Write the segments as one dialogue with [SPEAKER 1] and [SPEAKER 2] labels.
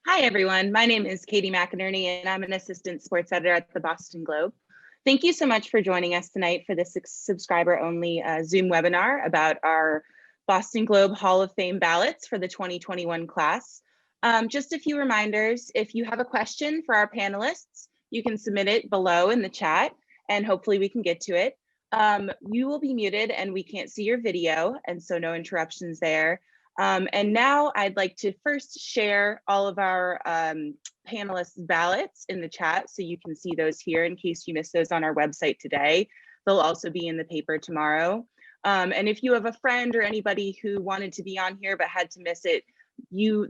[SPEAKER 1] Hi, everyone. My name is Katie McInerney, and I'm an assistant sports editor at the Boston Globe. Thank you so much for joining us tonight for this subscriber-only Zoom webinar about our Boston Globe Hall of Fame ballots for the 2021 class. Just a few reminders. If you have a question for our panelists, you can submit it below in the chat, and hopefully we can get to it. You will be muted and we can't see your video, and so no interruptions there. And now I'd like to first share all of our panelists' ballots in the chat so you can see those here in case you missed those on our website today. They'll also be in the paper tomorrow. And if you have a friend or anybody who wanted to be on here but had to miss it,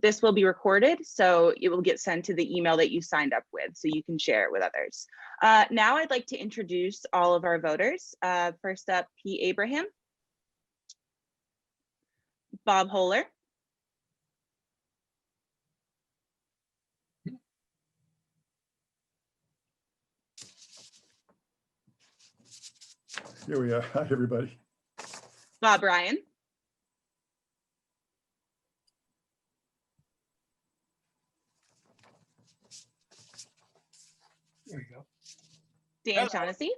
[SPEAKER 1] this will be recorded, so it will get sent to the email that you signed up with, so you can share it with others. Now I'd like to introduce all of our voters. First up, P. Abraham, Bob Holer,
[SPEAKER 2] Here we are. Hi, everybody.
[SPEAKER 1] Bob Ryan,
[SPEAKER 3] There you go.
[SPEAKER 1] Dan Shaughnessy,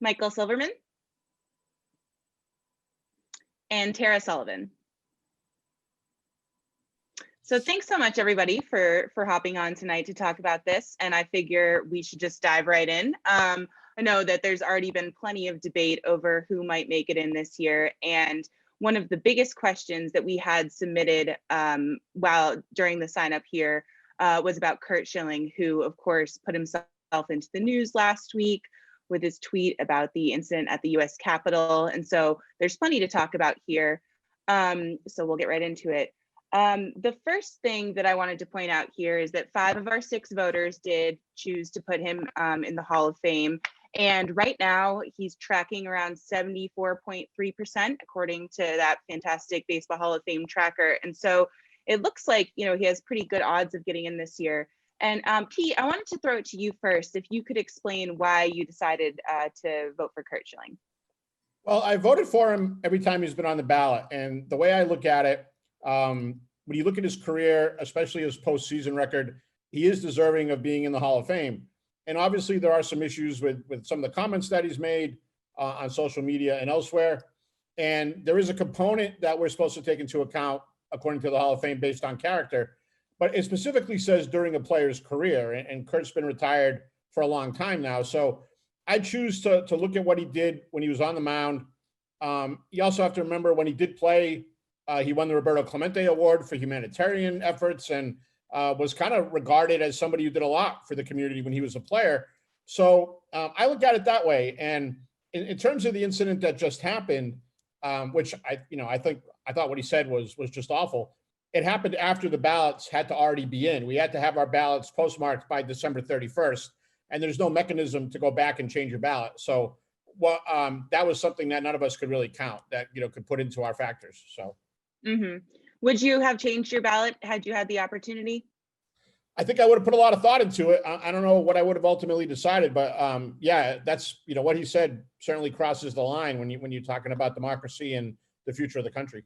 [SPEAKER 1] Michael Silverman, and Tara Sullivan. So thanks so much, everybody, for hopping on tonight to talk about this. And I figure we should just dive right in. I know that there's already been plenty of debate over who might make it in this year. And one of the biggest questions that we had submitted during the sign up here was about Curt Schilling, who, of course, put himself into the news last week with his tweet about the incident at the US Capitol. And so there's plenty to talk about here. So we'll get right into it. The first thing that I wanted to point out here is that 5 of our 6 voters did choose to put him in the Hall of Fame. And right now he's tracking around 74.3% according to that fantastic Baseball Hall of Fame tracker. And so it looks like, he has pretty good odds of getting in this year. And Pete, I wanted to throw it to you first. If you could explain why you decided to vote for Curt Schilling.
[SPEAKER 3] Well, I voted for him every time he's been on the ballot. And the way I look at it, when you look at his career, especially his postseason record, he is deserving of being in the Hall of Fame. And obviously there are some issues with some of the comments that he's made on social media and elsewhere. And there is a component that we're supposed to take into account according to the Hall of Fame based on character. But it specifically says during a player's career, and Curt's been retired for a long time now. So I choose to look at what he did when he was on the mound. You also have to remember when he did play, he won the Roberto Clemente Award for humanitarian efforts and was kind of regarded as somebody who did a lot for the community when he was a player. So I look at it that way. And in terms of the incident that just happened, which I thought what he said was just awful. It happened after the ballots had to already be in. We had to have our ballots postmarked by December 31st, and there's no mechanism to go back and change your ballot. So that was something that none of us could really count that, could put into our factors. So.
[SPEAKER 1] Would you have changed your ballot had you had the opportunity?
[SPEAKER 3] I think I would have put a lot of thought into it. I don't know what I would have ultimately decided, but yeah, that's, what he said certainly crosses the line when you're talking about democracy and the future of the country.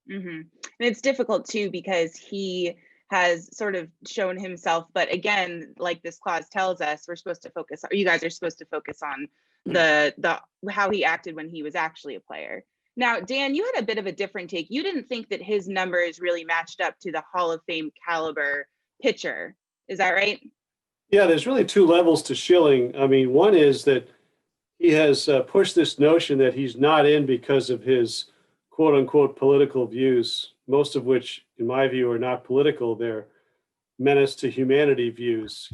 [SPEAKER 1] And it's difficult too, because he has sort of shown himself, but again, like this clause tells us, we're supposed to focus, or you guys are supposed to focus on the how he acted when he was actually a player. Now, Dan, you had a bit of a different take. You didn't think that his numbers really matched up to the Hall of Fame caliber pitcher. Is that right?
[SPEAKER 4] Yeah, there's really 2 levels to Schilling. I mean, one is that he has pushed this notion that he's not in because of his quote unquote political views, most of which, in my view, are not political. They're menace to humanity views,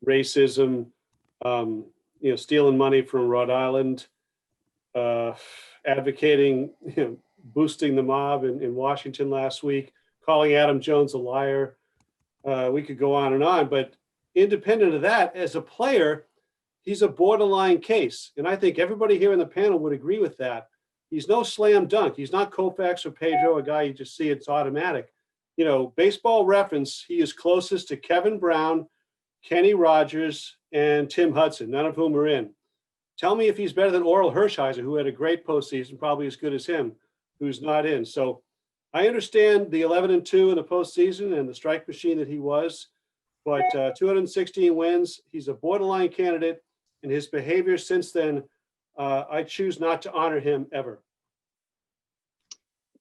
[SPEAKER 4] racism, stealing money from Rhode Island, advocating, boosting the mob in Washington last week, calling Adam Jones a liar. We could go on and on, but independent of that, as a player, he's a borderline case. And I think everybody here in the panel would agree with that. He's no slam dunk. He's not Koufax or Pedro, a guy you just see, it's automatic. Baseball reference, he is closest to Kevin Brown, Kenny Rogers, and Tim Hudson, none of whom are in. Tell me if he's better than Oral Hershiser, who had a great postseason, probably as good as him, who's not in. So I understand the 11-2 in the postseason and the strike machine that he was, but 216 wins. He's a borderline candidate, and his behavior since then, I choose not to honor him ever.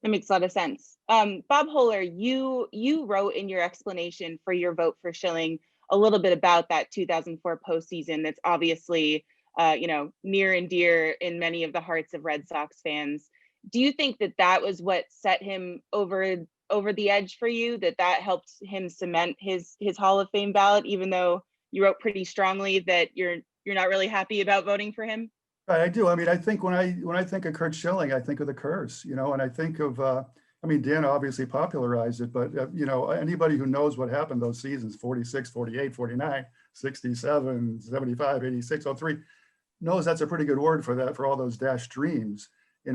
[SPEAKER 1] That makes a lot of sense. Bob Holler, you wrote in your explanation for your vote for Schilling a little bit about that 2004 postseason. That's obviously, near and dear in many of the hearts of Red Sox fans. Do you think that was what set him over the edge for you? That helped him cement his Hall of Fame ballot, even though you wrote pretty strongly that you're not really happy about voting for him?
[SPEAKER 2] I do. I mean, I think when I think of Curt Schilling, I think of the curse, and I think of, Dan obviously popularized it, but, anybody who knows what happened those seasons, 46, 48, 49, 67, 75, 86, 03, knows that's a pretty good word for that, for all those dashed dreams.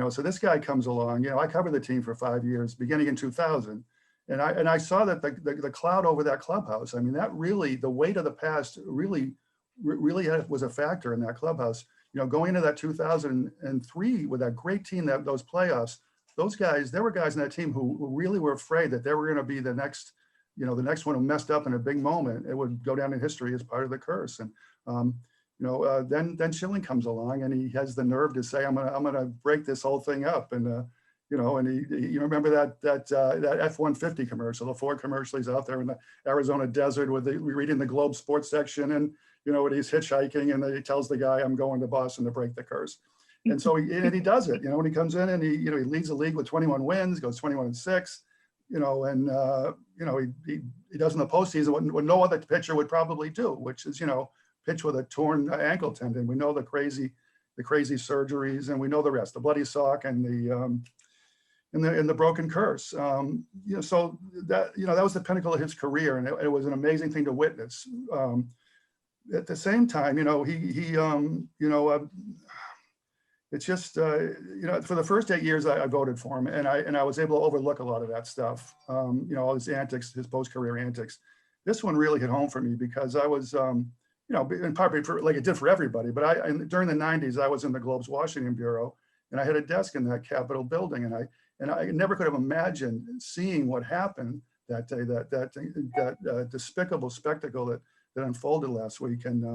[SPEAKER 2] So this guy comes along, I covered the team for 5 years, beginning in 2000. And I saw that the cloud over that clubhouse, I mean, that really, the weight of the past really was a factor in that clubhouse. Going into that 2003 with that great team, those playoffs, those guys, there were guys in that team who really were afraid that they were going to be the next one who messed up in a big moment. It would go down in history as part of the curse. And, then Schilling comes along and he has the nerve to say, I'm gonna break this whole thing up. And, and you remember that F-150 commercial, the Ford commercial, he's out there in the Arizona desert reading the Globe sports section, and when he's hitchhiking and he tells the guy, I'm going to Boston to break the curse. And so he does it, when he comes in and he leads the league with 21 wins, goes 21-6, he does in the postseason what no other pitcher would probably do, which is, pitch with a torn ankle tendon. We know the crazy surgeries, and we know the rest, the bloody sock and the broken curse. So that was the pinnacle of his career, and it was an amazing thing to witness. At the same time, it's just, for the first 8 years I voted for him, and I was able to overlook a lot of that stuff. All his antics, his post-career antics. This one really hit home for me because I was, in part like it did for everybody, but during the 90s, I was in the Globe's Washington Bureau, and I had a desk in that Capitol building, and I never could have imagined seeing what happened that day, that despicable spectacle that unfolded last week. And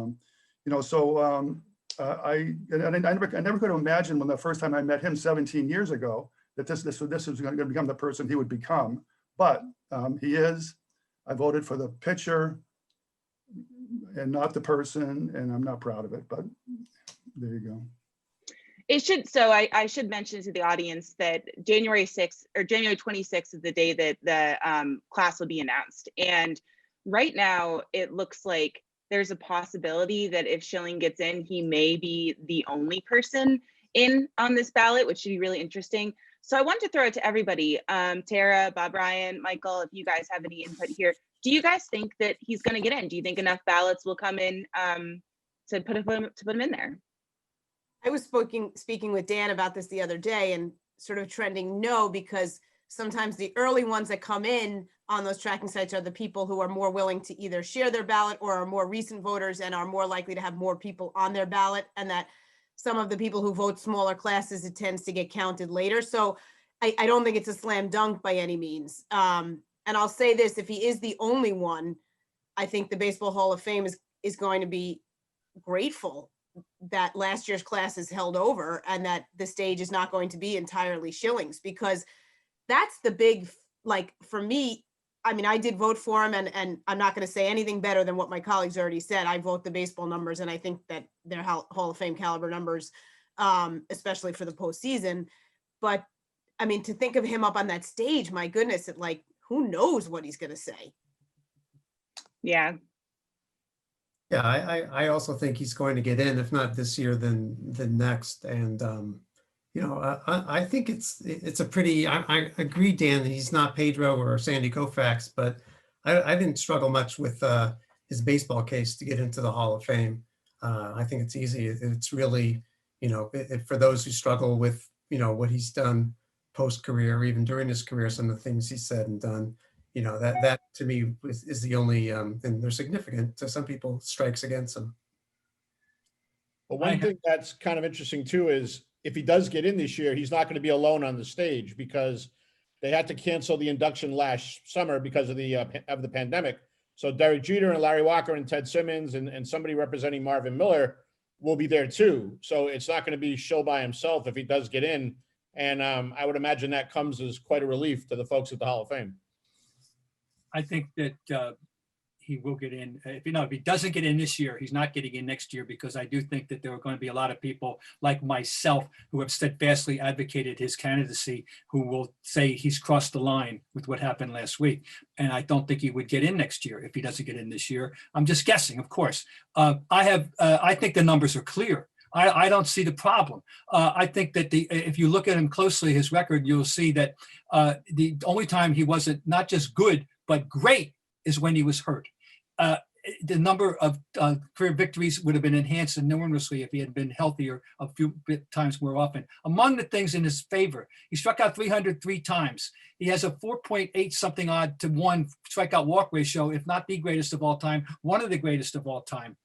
[SPEAKER 2] I never could have imagined when the first time I met him 17 years ago that this was going to become the person he would become. But he is. I voted for the pitcher and not the person, and I'm not proud of it, but there you go.
[SPEAKER 1] I should mention to the audience that January 6th or January 26th is the day that the class will be announced. And right now it looks like there's a possibility that if Schilling gets in, he may be the only person in on this ballot, which should be really interesting. So I want to throw it to everybody, Tara, Bob, Ryan, Michael, if you guys have any input here. Do you guys think that he's going to get in? Do you think enough ballots will come in to put him in there?
[SPEAKER 5] I was speaking with Dan about this the other day and sort of trending no, because sometimes the early ones that come in on those tracking sites are the people who are more willing to either share their ballot or are more recent voters and are more likely to have more people on their ballot, and that some of the people who vote smaller classes, it tends to get counted later. So I don't think it's a slam dunk by any means. And I'll say this, if he is the only one, I think the Baseball Hall of Fame is going to be grateful that last year's class is held over and that the stage is not going to be entirely Schilling's, because that's the big, for me, I mean, I did vote for him, and I'm not going to say anything better than what my colleagues already said. I vote the baseball numbers, and I think that they're Hall of Fame caliber numbers, especially for the postseason. But I mean, to think of him up on that stage, my goodness, who knows what he's going to say? Yeah.
[SPEAKER 6] Yeah, I also think he's going to get in, if not this year, then next. And I think it's a pretty. I agree, Dan, that he's not Pedro or Sandy Koufax, but I didn't struggle much with his baseball case to get into the Hall of Fame. I think it's easy. It's really, for those who struggle with what he's done post career, or even during his career, some of the things he said and done. That to me is the only, and they're significant to some people, strikes against them.
[SPEAKER 3] But one thing that's kind of interesting too is if he does get in this year, he's not going to be alone on the stage, because They had to cancel the induction last summer because of the pandemic. So Derek Jeter and Larry Walker and Ted Simmons and somebody representing Marvin Miller will be there too. So it's not going to be Schill by himself if he does get in. And I would imagine that comes as quite a relief to the folks at the Hall of Fame.
[SPEAKER 7] I think that he will get in. If he doesn't get in this year, he's not getting in next year, because I do think that there are going to be a lot of people like myself who have steadfastly advocated his candidacy, who will say he's crossed the line with what happened last week. And I don't think he would get in next year if he doesn't get in this year. I'm just guessing, of course. I think the numbers are clear. I don't see the problem. I think that if you look at him closely, his record, you'll see that the only time he wasn't not just good, but great is when he was hurt. The number of career victories would have been enhanced enormously if he had been healthier a few times more often. Among the things in his favor, he struck out 303 times. He has a 4.8 something odd to 1 strikeout walk ratio, if not the greatest of all time, one of the greatest of all time.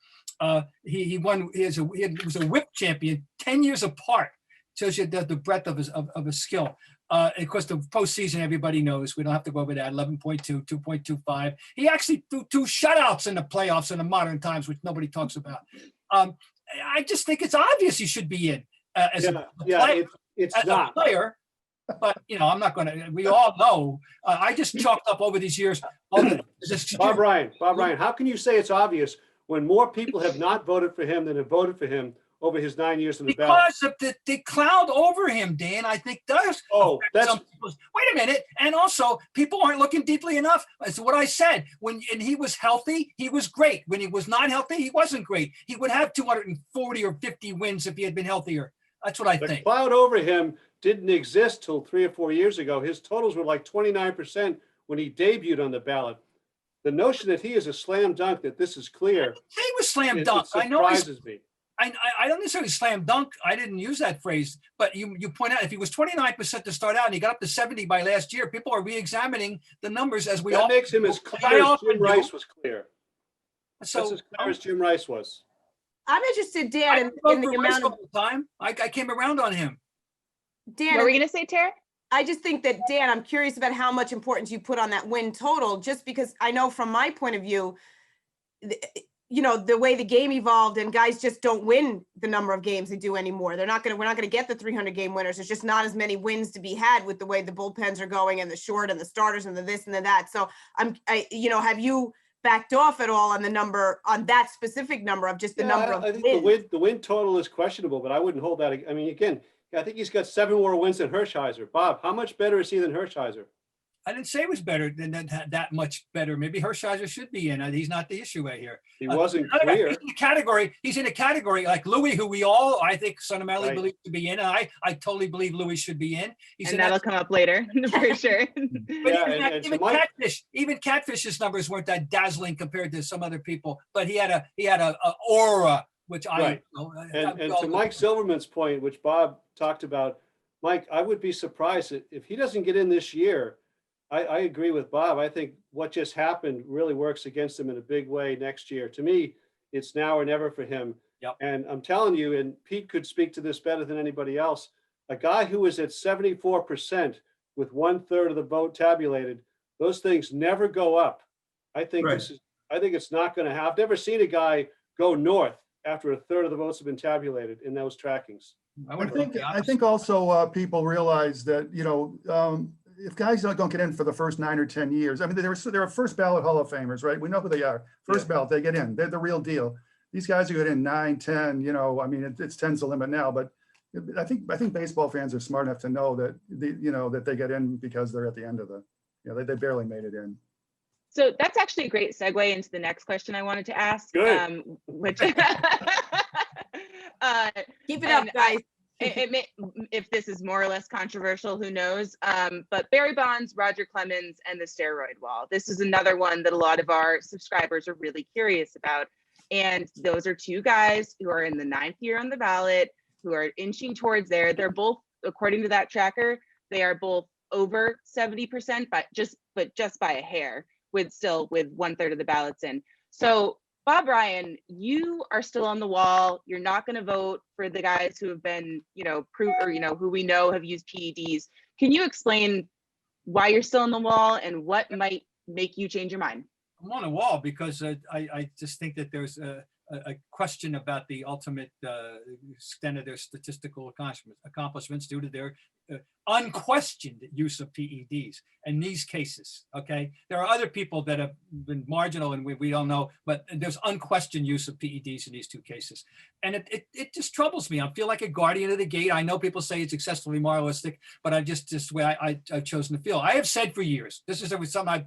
[SPEAKER 7] He was a whip champion 10 years apart. Shows you the breadth of his skill. Of course, the postseason, everybody knows. We don't have to go over that. 11.2, 2.25. He actually threw 2 shutouts in the playoffs in the modern times, which nobody talks about. I just think it's obvious he should be in as a player.
[SPEAKER 4] It's
[SPEAKER 7] as
[SPEAKER 4] not
[SPEAKER 7] a player, but I'm not going to. We all know. I just chalked up over these years.
[SPEAKER 4] Bob Ryan, how can you say it's obvious when more people have not voted for him than have voted for him over his 9 years in the ballot?
[SPEAKER 7] Because of the cloud over him, Dan, I think does.
[SPEAKER 4] That's
[SPEAKER 7] Wait a minute. And also, people aren't looking deeply enough. That's what I said. When he was healthy, he was great. When he was not healthy, he wasn't great. He would have 240 or 50 wins if he had been healthier. That's what I think.
[SPEAKER 4] The cloud over him didn't exist till 3 or 4 years ago. His totals were like 29% when he debuted on the ballot. The notion that he is a slam dunk, that this is clear.
[SPEAKER 7] He was slam dunk. I know
[SPEAKER 4] surprises me.
[SPEAKER 7] I don't necessarily slam dunk. I didn't use that phrase, but you point out if he was 29% to start out and he got up to 70 by last year, people are re-examining the numbers as we all.
[SPEAKER 4] That makes him as clear as Jim Rice was clear.
[SPEAKER 7] So
[SPEAKER 4] that's as clear as Jim Rice was.
[SPEAKER 5] I'm interested, Dan, in the amount of
[SPEAKER 7] time. I came around on him.
[SPEAKER 5] Dan.
[SPEAKER 1] What were we gonna say, Tara?
[SPEAKER 5] I just think that, Dan, I'm curious about how much importance you put on that win total, just because I know from my point of view, the way the game evolved and guys just don't win the number of games they do anymore. We're not going to get the 300 game winners. There's just not as many wins to be had with the way the bullpens are going and the short and the starters and the this and the that. So have you backed off at all on the number, on that specific number of just the number of wins?
[SPEAKER 4] I think the win total is questionable, but I wouldn't hold that. I mean, again, I think he's got 7 more wins than Hershiser. Bob, how much better is he than Hershiser?
[SPEAKER 7] I didn't say it was better than that much better. Maybe Hershiser should be in. He's not the issue right here.
[SPEAKER 4] He wasn't clear.
[SPEAKER 7] He's in a category like Louis, who we all, I think, fundamentally believe to be in. And I totally believe Louis should be in.
[SPEAKER 1] And that'll come up later for sure.
[SPEAKER 7] But even Catfish's numbers weren't that dazzling compared to some other people. But he had a aura, which
[SPEAKER 4] and to Mike Silverman's point, which Bob talked about, Mike, I would be surprised if he doesn't get in this year. I agree with Bob. I think what just happened really works against him in a big way next year. To me, it's now or never for him.
[SPEAKER 7] Yep.
[SPEAKER 4] And I'm telling you, and Pete could speak to this better than anybody else, a guy who is at 74% with 1/3 of the vote tabulated, those things never go up. I think it's not going to happen. I've never seen a guy go north after 1/3 of the votes have been tabulated in those trackings.
[SPEAKER 2] I think also people realize that, if guys don't get in for the first 9 or 10 years, I mean, there are first ballot Hall of Famers, right? We know who they are. First ballot, they get in. They're the real deal. These guys who get in 9, 10, I mean, it's 10's the limit now, but I think baseball fans are smart enough to know that that they get in because they're at the end of they barely made it in.
[SPEAKER 1] So that's actually a great segue into the next question I wanted to ask.
[SPEAKER 4] Good.
[SPEAKER 1] Which
[SPEAKER 5] keep it up, guys.
[SPEAKER 1] If this is more or less controversial, who knows? But Barry Bonds, Roger Clemens, and the steroid wall. This is another one that a lot of our subscribers are really curious about. And those are 2 guys who are in the 9th year on the ballot, who are inching towards there. They're both, according to that tracker, they are both over 70%, but just by a hair, with 1/3 of the ballots in. So Bob Ryan, you are still on the wall. You're not going to vote for the guys who have been, who we know have used PEDs. Can you explain why you're still on the wall and what might make you change your mind.
[SPEAKER 7] I'm on a wall because I just think that there's a question about the ultimate extent of their statistical accomplishments due to their unquestioned use of PEDs in these cases. Okay, there are other people that have been marginal and we don't know, but there's unquestioned use of PEDs in these two cases, and it just troubles me. I feel like a guardian of the gate. I know people say it's excessively moralistic, but I just the way I've chosen to feel. I have said for years, this is something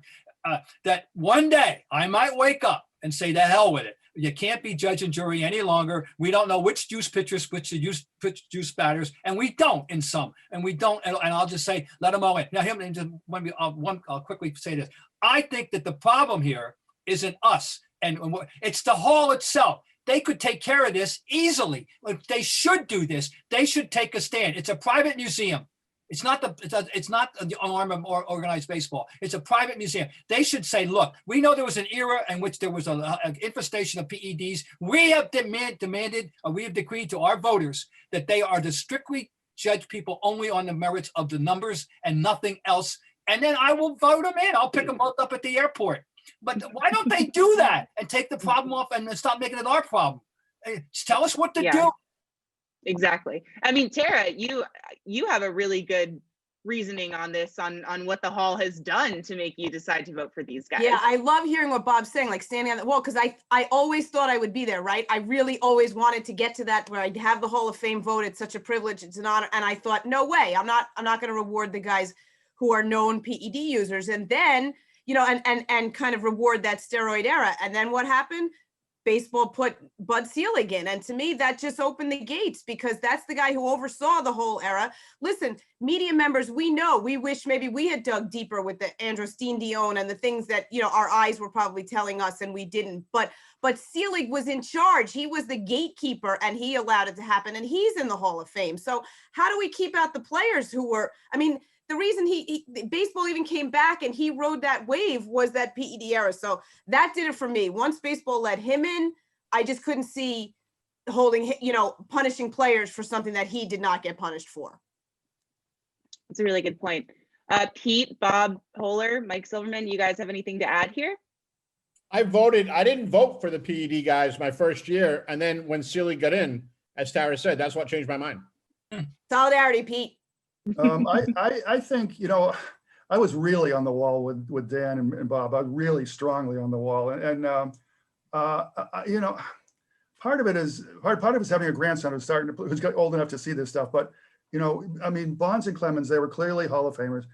[SPEAKER 7] that one day I might wake up and say, the hell with it. You can't be judge and jury any longer. We don't know which juice pitchers, which juice batters, and we don't in some, and we don't. And I'll just say, let them all in. Now, I'll quickly say this. I think that the problem here isn't us, and it's the hall itself. They could take care of this easily. They should do this. They should take a stand. It's a private museum. It's not the arm of organized baseball. It's a private museum. They should say, look, we know there was an era in which there was an infestation of PEDs. We have demanded, or we have decreed to our voters that they are to strictly judge people only on the merits of the numbers and nothing else. And then I will vote them in. I'll pick them both up at the airport. But why don't they do that and take the problem off and stop making it our problem? Just tell us what to do.
[SPEAKER 1] Exactly. I mean, Tara, you have a really good reasoning on this, on what the hall has done to make you decide to vote for these guys.
[SPEAKER 5] Yeah, I love hearing what Bob's saying, like standing on the wall, because I always thought I would be there, right? I really always wanted to get to that where I'd have the Hall of Fame vote. It's such a privilege. It's an honor. And I thought, no way, I'm not going to reward the guys who are known PED users. And then, and kind of reward that steroid era. And then what happened? Baseball put Bud Selig in. And to me, that just opened the gates, because that's the guy who oversaw the whole era. Listen, media members, we wish maybe we had dug deeper with the Androstine Dion and the things that, our eyes were probably telling us and we didn't. But Selig was in charge. He was the gatekeeper and he allowed it to happen. And he's in the Hall of Fame. So how do we keep out the players who were, the reason baseball even came back and he rode that wave was that PED era. So that did it for me. Once baseball let him in, I just couldn't see punishing players for something that he did not get punished for.
[SPEAKER 1] That's a really good point. Pete, Bob Holer, Mike Silverman, you guys have anything to add here?
[SPEAKER 3] I didn't vote for the PED guys my first year. And then when Sealy got in, as Tara said, that's what changed my mind.
[SPEAKER 5] Solidarity, Pete.
[SPEAKER 2] I think, I was really on the wall with Dan and Bob. I was really strongly on the wall. And part of it is having a grandson who's got old enough to see this stuff. But, Bonds and Clemens, they were clearly Hall of Famers.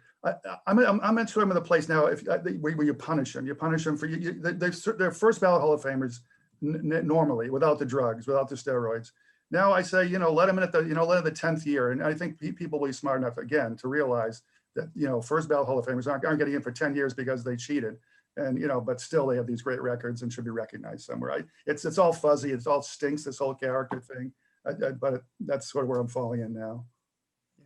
[SPEAKER 2] I'm into them in the place now where you punish them. You punish them for they're first ballot Hall of Famers normally, without the drugs, without the steroids. Now I say, let them in at the 10th year. And I think people will be smart enough, again, to realize that, first ballot Hall of Famers aren't getting in for 10 years because they cheated. And, but still they have these great records and should be recognized somewhere. It's all fuzzy. It's all stinks, this whole character thing. But that's sort of where I'm falling in now.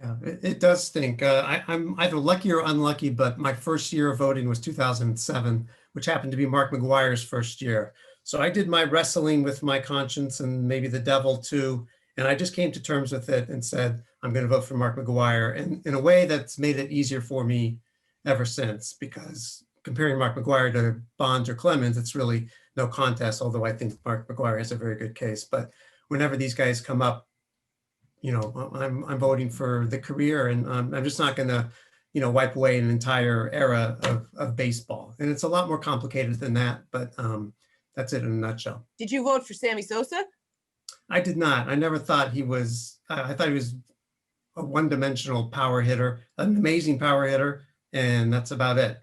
[SPEAKER 6] Yeah, it does stink. I'm either lucky or unlucky, but my first year of voting was 2007, which happened to be Mark McGwire's first year. So I did my wrestling with my conscience and maybe the devil too. And I just came to terms with it and said, I'm going to vote for Mark McGwire. And in a way that's made it easier for me ever since, because comparing Mark McGwire to Bonds or Clemens, it's really no contest, although I think Mark McGwire has a very good case. But whenever these guys come up, I'm voting for the career, and I'm just not going to, wipe away an entire era of baseball. And it's a lot more complicated than that, but that's it in a nutshell.
[SPEAKER 5] Did you vote for Sammy Sosa?
[SPEAKER 6] I did not. I never thought he was, I thought he was a one-dimensional power hitter, an amazing power hitter, and that's about it.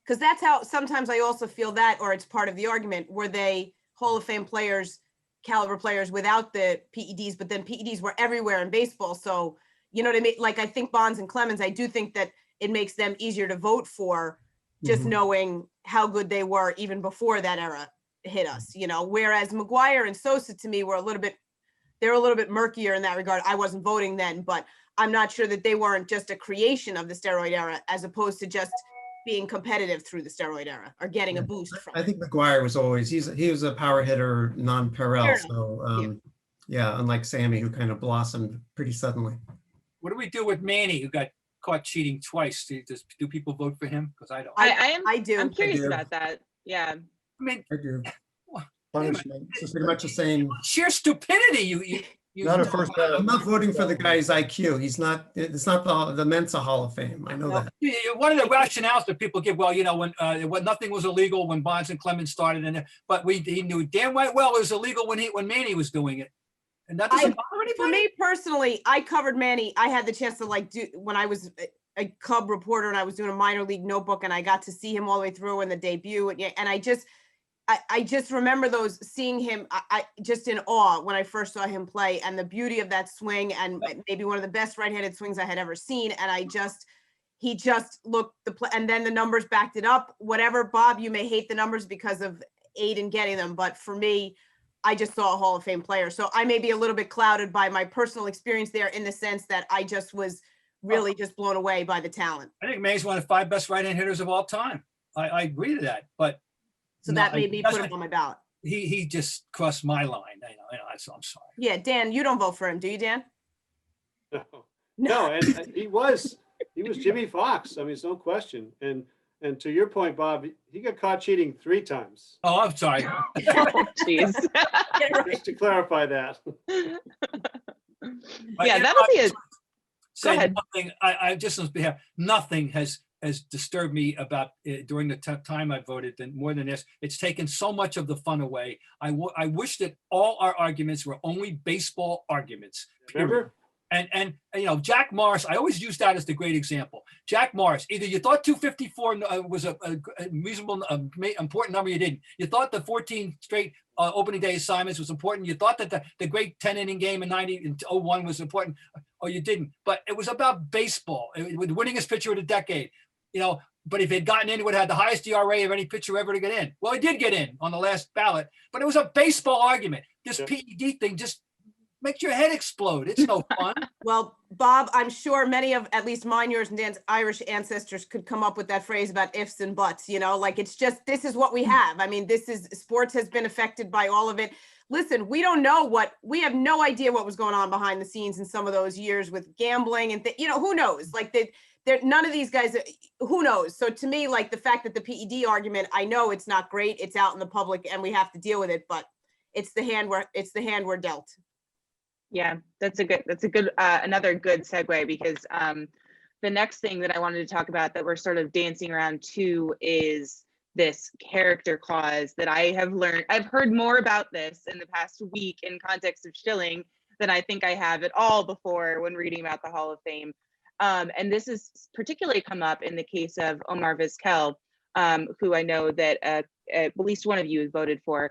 [SPEAKER 5] Because that's how sometimes I also feel that, or it's part of the argument, were they Hall of Fame players, caliber players without the PEDs, but then PEDs were everywhere in baseball. So, you know what I mean? Like, I think Bonds and Clemens, I do think that it makes them easier to vote for, just knowing how good they were even before that era hit us, whereas McGwire and Sosa to me were a little bit murkier in that regard. I wasn't voting then, but I'm not sure that they weren't just a creation of the steroid era as opposed to just being competitive through the steroid era or getting a boost from it.
[SPEAKER 6] I think McGwire was always, he was a power hitter, non-parallel. So yeah, unlike Sammy, who kind of blossomed pretty suddenly.
[SPEAKER 7] What do we do with Manny, who got caught cheating twice. Do people vote for him? Because I don't.
[SPEAKER 5] I do.
[SPEAKER 1] I'm curious
[SPEAKER 6] do.
[SPEAKER 1] about that. Yeah.
[SPEAKER 7] I mean,
[SPEAKER 6] I do.
[SPEAKER 2] Punishment.
[SPEAKER 6] It's pretty much the same.
[SPEAKER 7] sheer stupidity. You
[SPEAKER 2] Not a first ballot.
[SPEAKER 6] I'm not voting for the guy's IQ. He's not, it's not the Mensa Hall of Fame. I know that.
[SPEAKER 7] One of the rationales that people give, well, when nothing was illegal when Bonds and Clemens started, but he knew damn right well it was illegal when Manny was doing it, and that doesn't bother anybody.
[SPEAKER 5] For me personally, I covered Manny. I had the chance to do when I was a Cub reporter and I was doing a minor league notebook, and I got to see him all the way through in the debut, and I just remember seeing him, I just in awe when I first saw him play, and the beauty of that swing, and maybe one of the best right-handed swings I had ever seen. And he just looked and then the numbers backed it up. Whatever, Bob, you may hate the numbers because of Aiden getting them, but for me, I just saw a Hall of Fame player. So I may be a little bit clouded by my personal experience there, in the sense that I just was really just blown away by the talent.
[SPEAKER 7] I think Manny's one of the 5 best right-hand hitters of all time. I agree to that, but.
[SPEAKER 5] So that made me put him on my ballot.
[SPEAKER 7] He just crossed my line. I'm sorry.
[SPEAKER 5] Yeah, Dan, you don't vote for him, do you, Dan?
[SPEAKER 4] No, and he was Jimmy Fox. I mean, it's no question. And to your point, Bob, he got caught cheating 3 times.
[SPEAKER 7] Oh, I'm sorry.
[SPEAKER 1] Oh, jeez.
[SPEAKER 4] Just to clarify that.
[SPEAKER 1] Yeah, that'll be a.
[SPEAKER 7] Say
[SPEAKER 1] ahead.
[SPEAKER 7] nothing. I just on behalf. Nothing has disturbed me about during the time I voted more than this. It's taken so much of the fun away. I wish that all our arguments were only baseball arguments. Period. Remember? And Jack Morris, I always use that as the great example. Jack Morris, either you thought 254 was a reasonable, important number, you didn't. You thought the 14 straight opening day assignments was important. You thought that the great 10-inning game in 1901 was important, or you didn't. But it was about baseball, with winningest pitcher of the decade. But if it had gotten in, it would have had the highest ERA of any pitcher ever to get in. Well, it did get in on the last ballot, but it was a baseball argument. This PED thing just makes your head explode. It's no fun.
[SPEAKER 5] Well, Bob, I'm sure many of at least mine, yours, and Dan's Irish ancestors could come up with that phrase about ifs and buts, it's just, this is what we have. I mean, sports has been affected by all of it. Listen, we don't know we have no idea what was going on behind the scenes in some of those years with gambling and who knows? None of these guys, who knows? So to me, the fact that the PED argument, I know it's not great. It's out in the public and we have to deal with it, but it's the hand we're dealt.
[SPEAKER 1] Yeah, that's a good another good segue, because the next thing that I wanted to talk about that we're sort of dancing around too is this character clause that I have learned. I've heard more about this in the past week in context of Schilling than I think I have at all before when reading about the Hall of Fame. And this has particularly come up in the case of Omar Vizquel, who I know that at least one of you has voted for.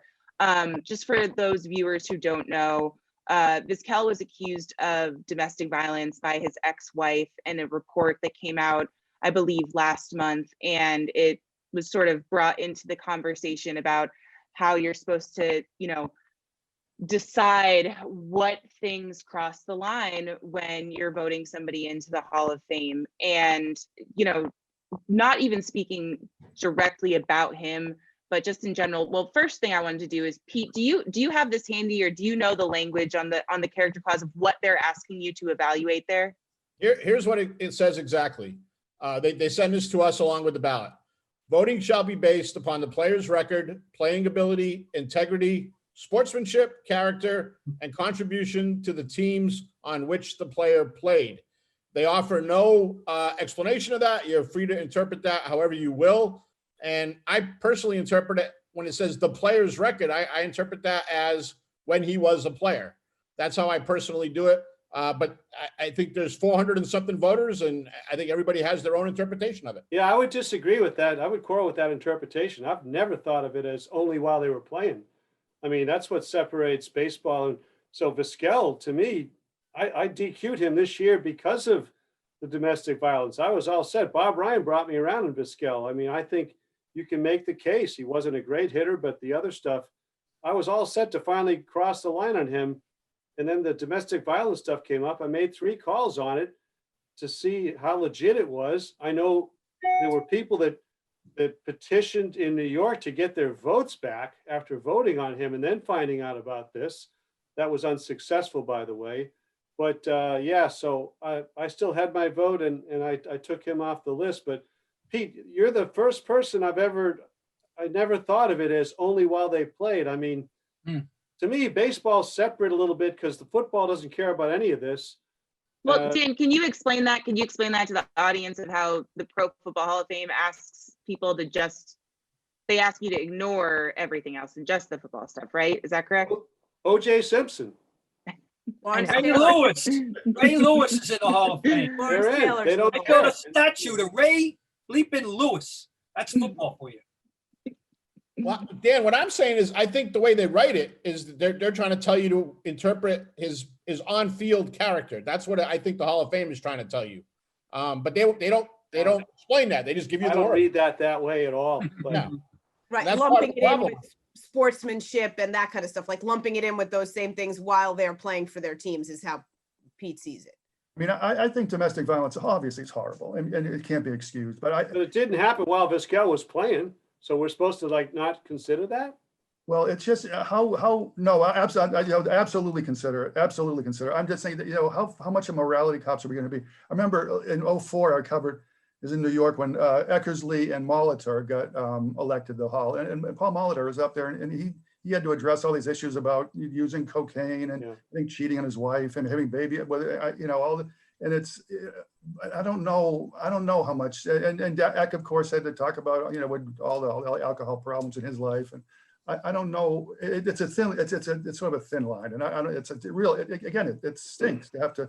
[SPEAKER 1] Just for those viewers who don't know, Vizquel was accused of domestic violence by his ex-wife in a report that came out, I believe, last month. And it was sort of brought into the conversation about how you're supposed to, decide what things cross the line when you're voting somebody into the Hall of Fame. And, not even speaking directly about him, but just in general. Well, first thing I wanted to do is, Pete, do you have this handy, or do you know the language on the character clause of what they're asking you to evaluate there?
[SPEAKER 3] Here's what it says exactly. They send this to us along with the ballot. Voting shall be based upon the player's record, playing ability, integrity, sportsmanship, character, and contribution to the teams on which the player played. They offer no explanation of that. You're free to interpret that however you will. And I personally interpret it, when it says the player's record, I interpret that as when he was a player. That's how I personally do it. But I think there's 400 and something voters, and I think everybody has their own interpretation of it.
[SPEAKER 4] Yeah, I would disagree with that. I would quarrel with that interpretation. I've never thought of it as only while they were playing. I mean, that's what separates baseball. And so Vizquel, to me, I DQ'd him this year because of the domestic violence. I was all set. Bob Ryan brought me around in Vizquel. I mean, I think you can make the case. He wasn't a great hitter, but the other stuff, I was all set to finally cross the line on him. And then the domestic violence stuff came up. I made 3 calls on it to see how legit it was. I know there were people that petitioned in New York to get their votes back after voting on him and then finding out about this. That was unsuccessful, by the way. But yeah, so I still had my vote, and I took him off the list. But Pete, you're the first person I never thought of it as only while they played. I mean, to me, baseball's separate a little bit because the football doesn't care about any of this.
[SPEAKER 1] Well, Dan, can you explain that? Can you explain that to the audience of how the Pro Football Hall of Fame asks people to they ask you to ignore everything else and just the football stuff, right? Is that correct?
[SPEAKER 4] O.J. Simpson.
[SPEAKER 5] Lawrence
[SPEAKER 7] Ray
[SPEAKER 5] Taylor.
[SPEAKER 7] Lewis. Ray Lewis is in the Hall of Fame.
[SPEAKER 5] Lawrence
[SPEAKER 4] They're in.
[SPEAKER 5] Taylor's
[SPEAKER 4] They
[SPEAKER 5] in
[SPEAKER 4] don't
[SPEAKER 5] the
[SPEAKER 7] I
[SPEAKER 5] Hall of
[SPEAKER 7] built a
[SPEAKER 5] Fame.
[SPEAKER 7] statue to Ray Bleepin Lewis. That's football for you.
[SPEAKER 3] Well, Dan, what I'm saying is, I think the way they write it is that they're trying to tell you to interpret his on-field character. That's what I think the Hall of Fame is trying to tell you. But they don't explain that. They just give you
[SPEAKER 4] I
[SPEAKER 3] the
[SPEAKER 4] don't
[SPEAKER 3] word.
[SPEAKER 4] read that way at all. But
[SPEAKER 3] Yeah.
[SPEAKER 5] Right,
[SPEAKER 3] That's part of
[SPEAKER 5] lumping
[SPEAKER 3] the
[SPEAKER 5] it in
[SPEAKER 3] problem.
[SPEAKER 5] with sportsmanship and that kind of stuff, like lumping it in with those same things while they're playing for their teams is how Pete sees it.
[SPEAKER 2] I mean, I think domestic violence, obviously it's horrible and it can't be excused, but
[SPEAKER 4] it didn't happen while Vizquel was playing. So we're supposed to like not consider that?
[SPEAKER 2] well, it's just no, absolutely consider it. Absolutely consider it. I'm just saying that, how much of morality cops are we going to be? I remember in 2004, I covered is in New York when Eckersley and Molitor got elected to the Hall. And Paul Molitor was up there and he had to address all these issues about using cocaine and I think cheating on his wife and having baby, all the, and it's, I don't know how much, and Eck, of course, had to talk about, with all the alcohol problems in his life. And I don't know, it's sort of a thin line. And I don't, it's a real, again, it stinks to have to.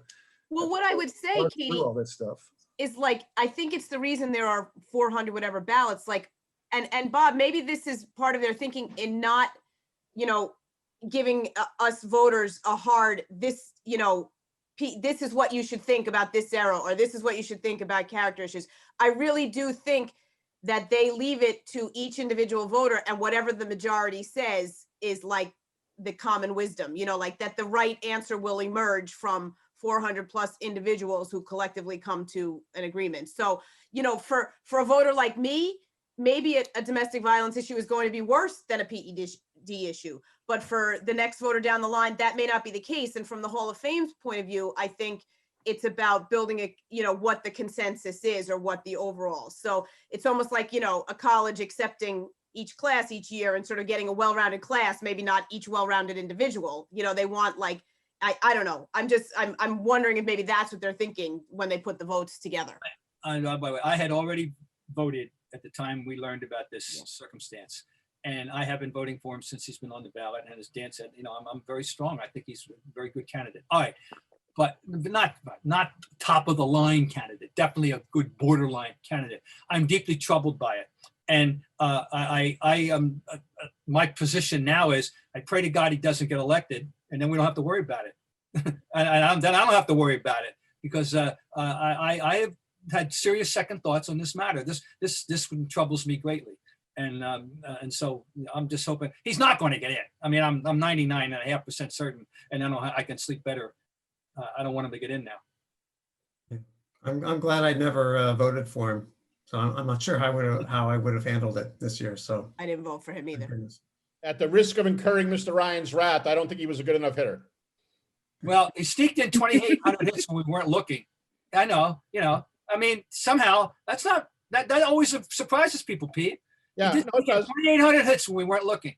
[SPEAKER 5] Well, what I would say,
[SPEAKER 2] through
[SPEAKER 5] Katie,
[SPEAKER 2] all this stuff.
[SPEAKER 5] is like, I think it's the reason there are 400 whatever ballots, like, and Bob, maybe this is part of their thinking in not, giving us voters a hard, this is what you should think about this era, or this is what you should think about character issues. I really do think that they leave it to each individual voter, and whatever the majority says is like the common wisdom, like that the right answer will emerge from 400 plus individuals who collectively come to an agreement. So, for a voter like me, maybe a domestic violence issue is going to be worse than a PED issue. But for the next voter down the line, that may not be the case. And from the Hall of Fame's point of view, I think it's about building what the consensus is or what the overall. So it's almost like, a college accepting each class each year and sort of getting a well-rounded class, maybe not each well-rounded individual. They want like, I don't know. I'm wondering if maybe that's what they're thinking when they put the votes together.
[SPEAKER 7] By the way, I had already voted at the time we learned about this circumstance. And I have been voting for him since he's been on the ballot. And as Dan said, I'm very strong. I think he's a very good candidate. All right. But not top of the line candidate, definitely a good borderline candidate. I'm deeply troubled by it. And my position now is I pray to God he doesn't get elected, and then we don't have to worry about it. and then I don't have to worry about it because I have had serious second thoughts on this matter. This troubles me greatly. And so I'm just hoping he's not going to get in. I mean, I'm 99.5% certain, and then I can sleep better. I don't want him to get in now.
[SPEAKER 6] I'm glad I never voted for him. So I'm not sure how I would have handled it this year. So
[SPEAKER 5] I didn't vote for him either.
[SPEAKER 3] At the risk of incurring Mr. Ryan's wrath, I don't think he was a good enough hitter.
[SPEAKER 7] Well, he sneaked in 2,800 hits when we weren't looking. I know, I mean, somehow that always surprises people, Pete.
[SPEAKER 3] Yeah,
[SPEAKER 7] He did 2,800 hits when we weren't looking.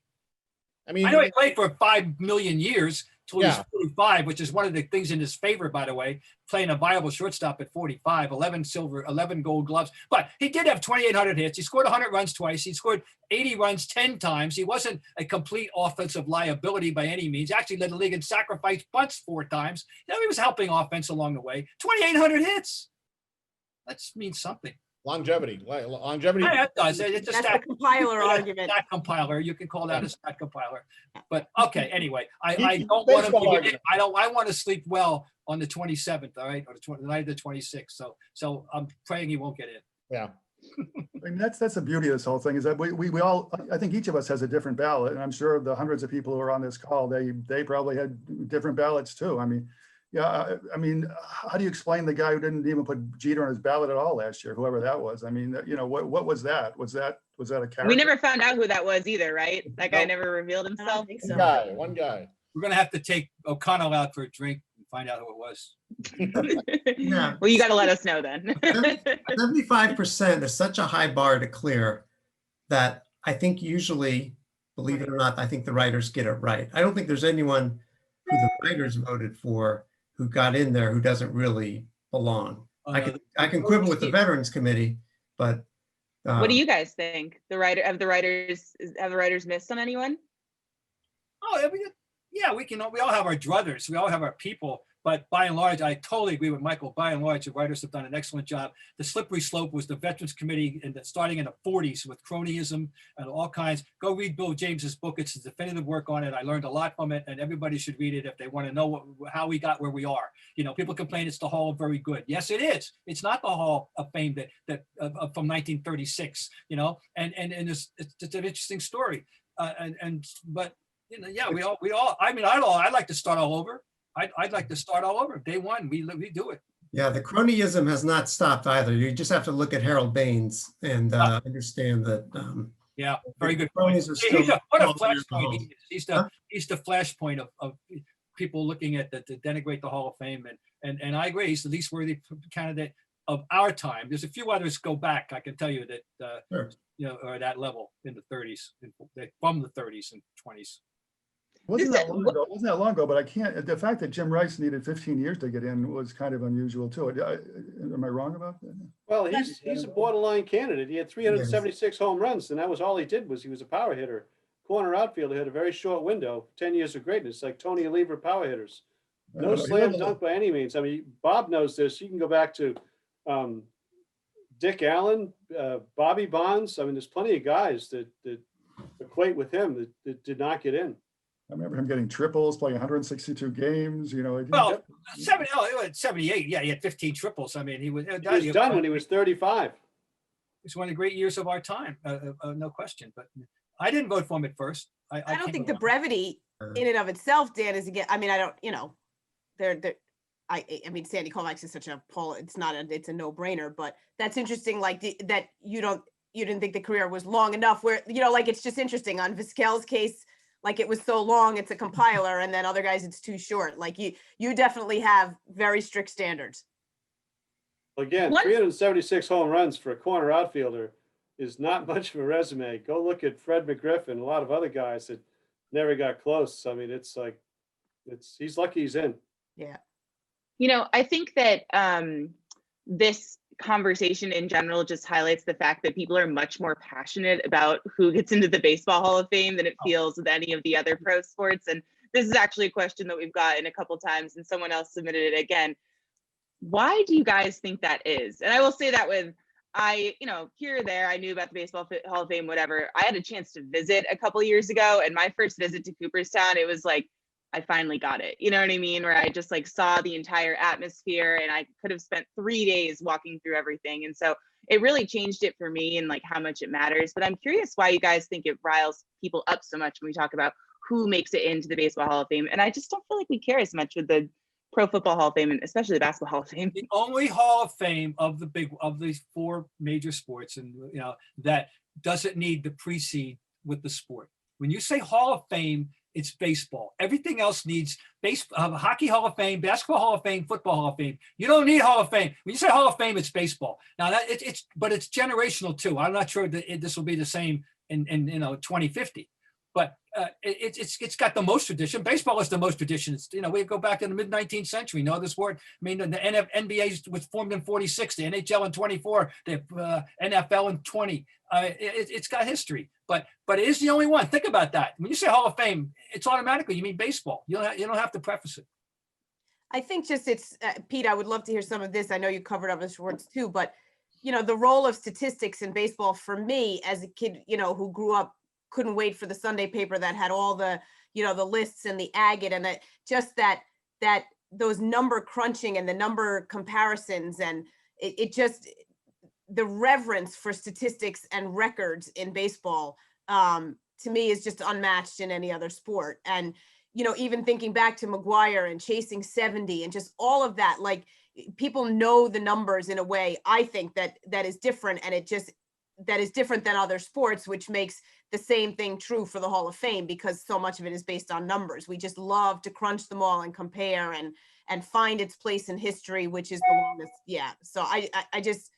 [SPEAKER 3] I mean,
[SPEAKER 7] I know he played for 5 million years till he was
[SPEAKER 3] Yeah.
[SPEAKER 7] 45, which is one of the things in his favor, by the way, playing a viable shortstop at 45, 11 silver, 11 gold gloves. But he did have 2,800 hits. He scored 100 runs twice. He scored 80 runs 10 times. He wasn't a complete offensive liability by any means. Actually led the league in sacrifice bunts 4 times. He was helping offense along the way. 2,800 hits. That means something.
[SPEAKER 3] longevity.
[SPEAKER 7] Yeah, it does. It's a
[SPEAKER 5] That's
[SPEAKER 7] stat
[SPEAKER 5] the compiler argument.
[SPEAKER 7] stat compiler. You can call that a stat compiler. But okay, anyway, I
[SPEAKER 3] He-
[SPEAKER 7] don't want him to
[SPEAKER 3] baseball
[SPEAKER 7] get in. I want to sleep well on the 27th, all right, or the night of the 26th. So I'm praying he won't get in.
[SPEAKER 3] Yeah.
[SPEAKER 2] I mean, that's the beauty of this whole thing is that we all, I think each of us has a different ballot. And I'm sure the hundreds of people who are on this call, they probably had different ballots too. I mean, yeah, I mean, how do you explain the guy who didn't even put Jeter on his ballot at all last year, whoever that was? I mean, what was that? Was that a character?
[SPEAKER 1] We never found out who that was either, right? That guy
[SPEAKER 3] No.
[SPEAKER 1] never revealed
[SPEAKER 5] I don't
[SPEAKER 1] himself.
[SPEAKER 5] think
[SPEAKER 3] One
[SPEAKER 5] so.
[SPEAKER 3] guy, one guy.
[SPEAKER 7] We're gonna have to take O'Connell out for a drink and find out who it was.
[SPEAKER 6] Yeah.
[SPEAKER 1] Well, you got to let us know then.
[SPEAKER 6] 75% is such a high bar to clear that I think usually, believe it or not, I think the writers get it right. I don't think there's anyone who the writers voted for who got in there who doesn't really belong.
[SPEAKER 7] Oh,
[SPEAKER 6] I
[SPEAKER 7] no,
[SPEAKER 6] can quibble with the Veterans Committee, but
[SPEAKER 1] What do you guys think? Have the writers missed on anyone?
[SPEAKER 7] Oh, I mean, yeah, we all have our druthers. We all have our people. But by and large, I totally agree with Michael. By and large, the writers have done an excellent job. The slippery slope was the Veterans Committee starting in the 40s with cronyism and all kinds. Go read Bill James's book. It's a definitive work on it. I learned a lot from it, and everybody should read it if they want to know how we got where we are. You know, people complain it's the Hall of Very Good. Yes, it is. It's not the Hall of Fame that from 1936. You know, and it's an interesting story. But you know, yeah, we all. I mean, I'd like to start all over. I'd like to start all over. Day one, we do it.
[SPEAKER 6] Yeah, the cronyism has not stopped either. You just have to look at Harold Baines and understand that.
[SPEAKER 7] Yeah, very good.
[SPEAKER 6] Cronies are still
[SPEAKER 7] What a flashpoint he is. He's the flashpoint of people looking at to denigrate the Hall of Fame, and I agree. He's the least worthy candidate of our time. There's a few others go back. I can tell you that
[SPEAKER 6] Sure.
[SPEAKER 7] you know, are that level in the 30s, from the 30s and 20s.
[SPEAKER 2] Wasn't that long ago, but I can't, the fact that Jim Rice needed 15 years to get in was kind of unusual too. Am I wrong about that?
[SPEAKER 4] Well, he's a borderline candidate. He had 376 home runs, and that was all he did. Was he was a power hitter, corner outfielder. Had a very short window, 10 years of greatness, like Tony Oliva power hitters. No slam dunk by any means. I mean, Bob knows this. You can go back to Dick Allen, Bobby Bonds. I mean, there's plenty of guys that equate with him that did not get in.
[SPEAKER 2] I remember him getting triples, playing 162 games, you know.
[SPEAKER 7] Well, 78, yeah, he had 15 triples. I mean, he was
[SPEAKER 4] done when he was 35.
[SPEAKER 7] It's one of the great years of our time, no question. But I didn't vote for him at first.
[SPEAKER 5] I don't think the brevity in and of itself, Dan, is again. I mean, I don't, you know, I mean, Sandy Koufax is such a poll. It's a no-brainer. But that's interesting. Like that you didn't think the career was long enough. Where, you know, like it's just interesting on Vizquel's case. Like it was so long, it's a compiler, and then other guys, it's too short. Like you definitely have very strict standards.
[SPEAKER 4] Again, 376 home runs for a corner outfielder is not much of a resume. Go look at Fred McGriff and a lot of other guys that never got close. I mean, it's like, he's lucky he's in.
[SPEAKER 5] Yeah.
[SPEAKER 1] You know, I think that this conversation in general just highlights the fact that people are much more passionate about who gets into the Baseball Hall of Fame than it feels with any of the other pro sports. And this is actually a question that we've gotten a couple times, and someone else submitted it again. Why do you guys think that is? And I will say that with, you know, here or there, I knew about the Baseball Hall of Fame, whatever. I had a chance to visit a couple years ago, and my first visit to Cooperstown, it was like, I finally got it. You know what I mean? Where I just like saw the entire atmosphere, and I could have spent 3 days walking through everything. And so it really changed it for me and like how much it matters. But I'm curious why you guys think it riles people up so much when we talk about who makes it into the Baseball Hall of Fame. And I just don't feel like we care as much with the Pro Football Hall of Fame, and especially the Basketball Hall of Fame.
[SPEAKER 7] The only Hall of Fame of these four major sports, and you know, that doesn't need to precede with the sport. When you say Hall of Fame, it's baseball. Everything else needs hockey Hall of Fame, basketball Hall of Fame, football Hall of Fame. You don't need Hall of Fame. When you say Hall of Fame, it's baseball. Now that but it's generational too. I'm not sure that this will be the same in 2050. But it's got the most tradition. Baseball is the most tradition. It's, you know, we go back to the mid 19th century. No other sport. I mean, the NBA was formed in 46, the NHL in 24, the NFL in 20. It's got history, but it is the only one. Think about that. When you say Hall of Fame, it's automatically you mean baseball. You don't have to preface it.
[SPEAKER 5] I think just it's Pete. I would love to hear some of this. I know you covered other sports too, but you know, the role of statistics in baseball for me as a kid, you know, who grew up, couldn't wait for the Sunday paper that had all the, you know, the lists and the agate, and that those number crunching and the number comparisons, and it just, the reverence for statistics and records in baseball, to me, is just unmatched in any other sport. And, you know, even thinking back to McGuire and chasing 70 and just all of that, like people know the numbers in a way, I think that is different, and that is different than other sports, which makes the same thing true for the Hall of Fame, because so much of it is based on numbers. We just love to crunch them all and compare, and and find its place in history, which is the longest. Yeah. So I just,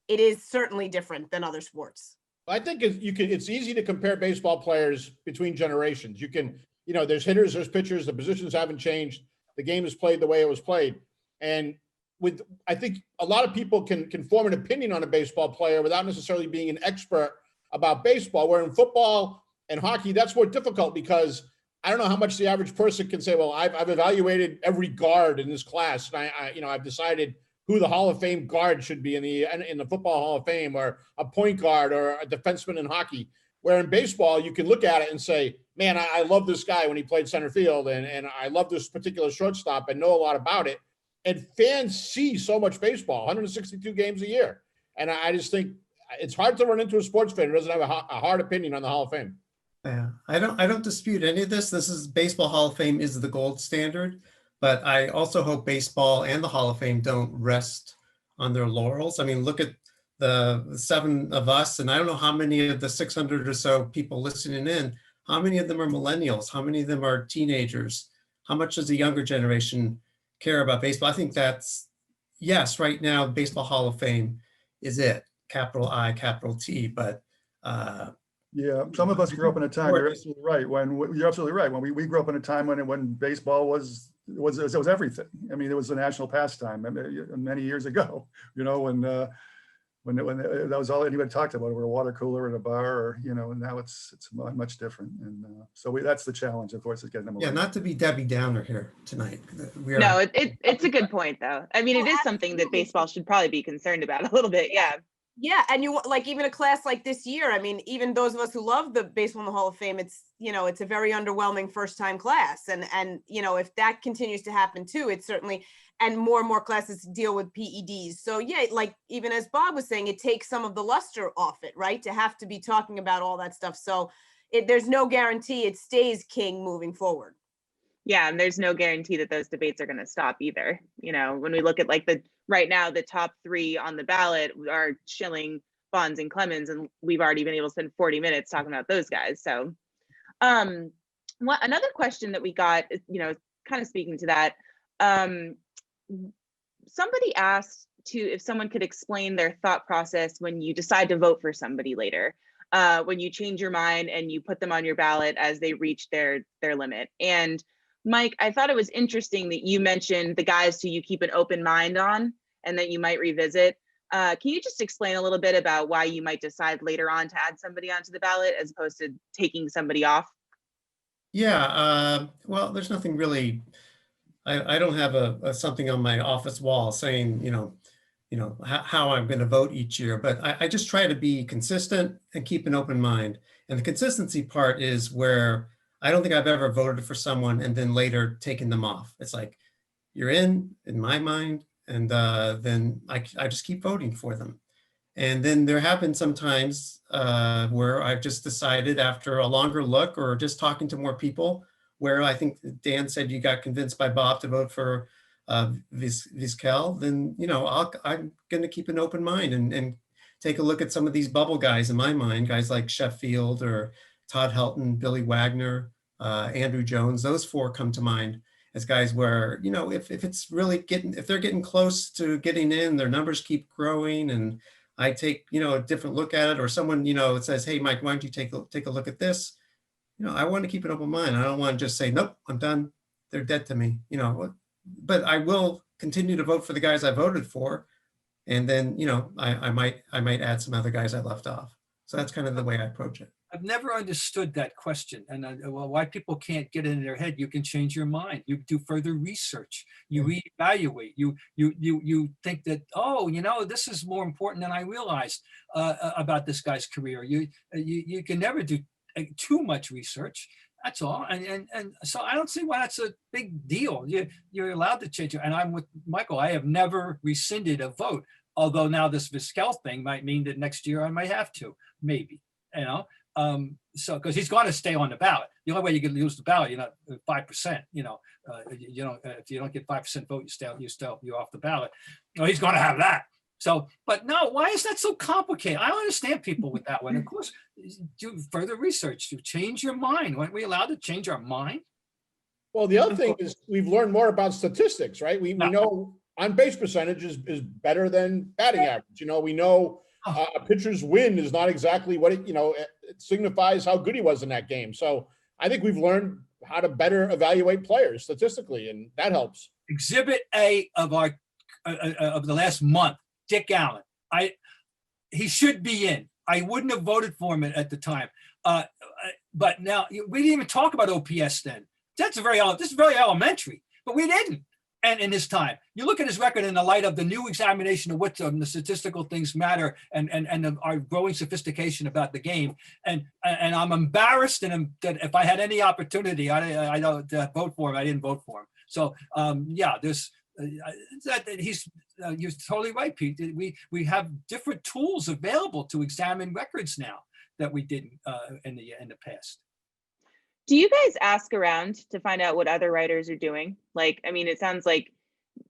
[SPEAKER 5] it is certainly different than other sports.
[SPEAKER 3] I think it's easy to compare baseball players between generations. You can, there's hitters, there's pitchers, the positions haven't changed. The game is played the way it was played. And I think a lot of people can form an opinion on a baseball player without necessarily being an expert about baseball, where in football and hockey, that's more difficult because I don't know how much the average person can say, well, I've evaluated every guard in this class. And I've decided who the Hall of Fame guard should be in the Football Hall of Fame, or a point guard or a defenseman in hockey. Where in baseball, you can look at it and say, man, I love this guy when he played center field, and I love this particular shortstop and know a lot about it. And fans see so much baseball, 162 games a year. And I just think it's hard to run into a sports fan who doesn't have a hard opinion on the Hall of Fame.
[SPEAKER 6] Yeah, I don't dispute any of this. This is Baseball Hall of Fame is the gold standard, but I also hope baseball and the Hall of Fame don't rest on their laurels. I mean, look at the 7 of us, and I don't know how many of the 600 or so people listening in, how many of them are millennials? How many of them are teenagers? How much does the younger generation care about baseball? I think that's, yes, right now, Baseball Hall of Fame is it, capital I, capital T, but
[SPEAKER 2] yeah, some of us grew up in a time, you're absolutely right. You're absolutely right. When we grew up in a time when baseball was everything. I mean, it was a national pastime many years ago, when that was all anybody talked about, over a water cooler at a bar, or, and now it's much different. And so that's the challenge, of course, is getting them away.
[SPEAKER 6] Yeah, not to be Debbie Downer here tonight.
[SPEAKER 1] No, it's a good point, though. I mean, it is something that baseball should probably be concerned about a little bit. Yeah.
[SPEAKER 5] Yeah, and even a class like this year, I mean, even those of us who love the baseball in the Hall of Fame, it's a very underwhelming first-time class, and if that continues to happen too, it's certainly, and more classes deal with PEDs. So yeah, like even as Bob was saying, it takes some of the luster off it, right? To have to be talking about all that stuff. So there's no guarantee it stays king moving forward.
[SPEAKER 1] Yeah, and there's no guarantee that those debates are going to stop either. When we look at right now, the top 3 on the ballot are Schilling, Bonds, and Clemens, and we've already been able to spend 40 minutes talking about those guys. So another question that we got, kind of speaking to that, somebody asked if someone could explain their thought process when you decide to vote for somebody later, when you change your mind and you put them on your ballot as they reach their limit. And Mike, I thought it was interesting that you mentioned the guys who you keep an open mind on and that you might revisit. Can you just explain a little bit about why you might decide later on to add somebody onto the ballot as opposed to taking somebody off?
[SPEAKER 6] Yeah, well, there's nothing really, I don't have a something on my office wall saying, how I'm going to vote each year, but I just try to be consistent and keep an open mind. And the consistency part is where I don't think I've ever voted for someone and then later taken them off. It's like, you're in my mind, and then I just keep voting for them. And then there have been some times where I've just decided after a longer look or just talking to more people, where I think Dan said you got convinced by Bob to vote for Vizquel, then, I'm going to keep an open mind and take a look at some of these bubble guys in my mind, guys like Sheffield or Todd Helton, Billy Wagner, Andrew Jones. Those 4 come to mind as guys where, if it's really if they're getting close to getting in, their numbers keep growing, and I take, a different look at it, or someone, says, hey, Mike, why don't you take a look at this? I want to keep an open mind. I don't want to just say, nope, I'm done. They're dead to me, but I will continue to vote for the guys I voted for. And then, I might add some other guys I left off. So that's kind of the way I approach it.
[SPEAKER 7] I've never understood that question, and why people can't get it in their head. You can change your mind. You do further research. You reevaluate. You think that, this is more important than I realized about this guy's career. You can never do too much research. That's all. And so I don't see why that's a big deal. You're allowed to change it. And I'm with Michael. I have never rescinded a vote. Although now this Vizquel thing might mean that next year I might have to, maybe, so because he's going to stay on the ballot. The only way you can lose the ballot, 5%. If you don't get 5% vote, you're off the ballot. He's going to have that. So, but no, why is that so complicated? I don't understand people with that one. Of course, do further research to change your mind. Weren't we allowed to change our mind?
[SPEAKER 3] Well, the other thing is we've learned more about statistics, right? We know on base percentage is better than batting average. You know, we know a pitcher's win is not exactly what it signifies how good he was in that game. So I think we've learned how to better evaluate players statistically, and that helps.
[SPEAKER 7] Exhibit A of our of the last month, Dick Allen. He should be in. I wouldn't have voted for him at the time. But now we didn't even talk about OPS then. This is very elementary, but we didn't. And in his time, you look at his record in the light of the new examination of what the statistical things matter and our growing sophistication about the game. And I'm embarrassed that if I had any opportunity, I don't vote for him. I didn't vote for him. So yeah, you're totally right, Pete. We have different tools available to examine records now that we didn't in the past.
[SPEAKER 1] Do you guys ask around to find out what other writers are doing? Like, I mean, it sounds like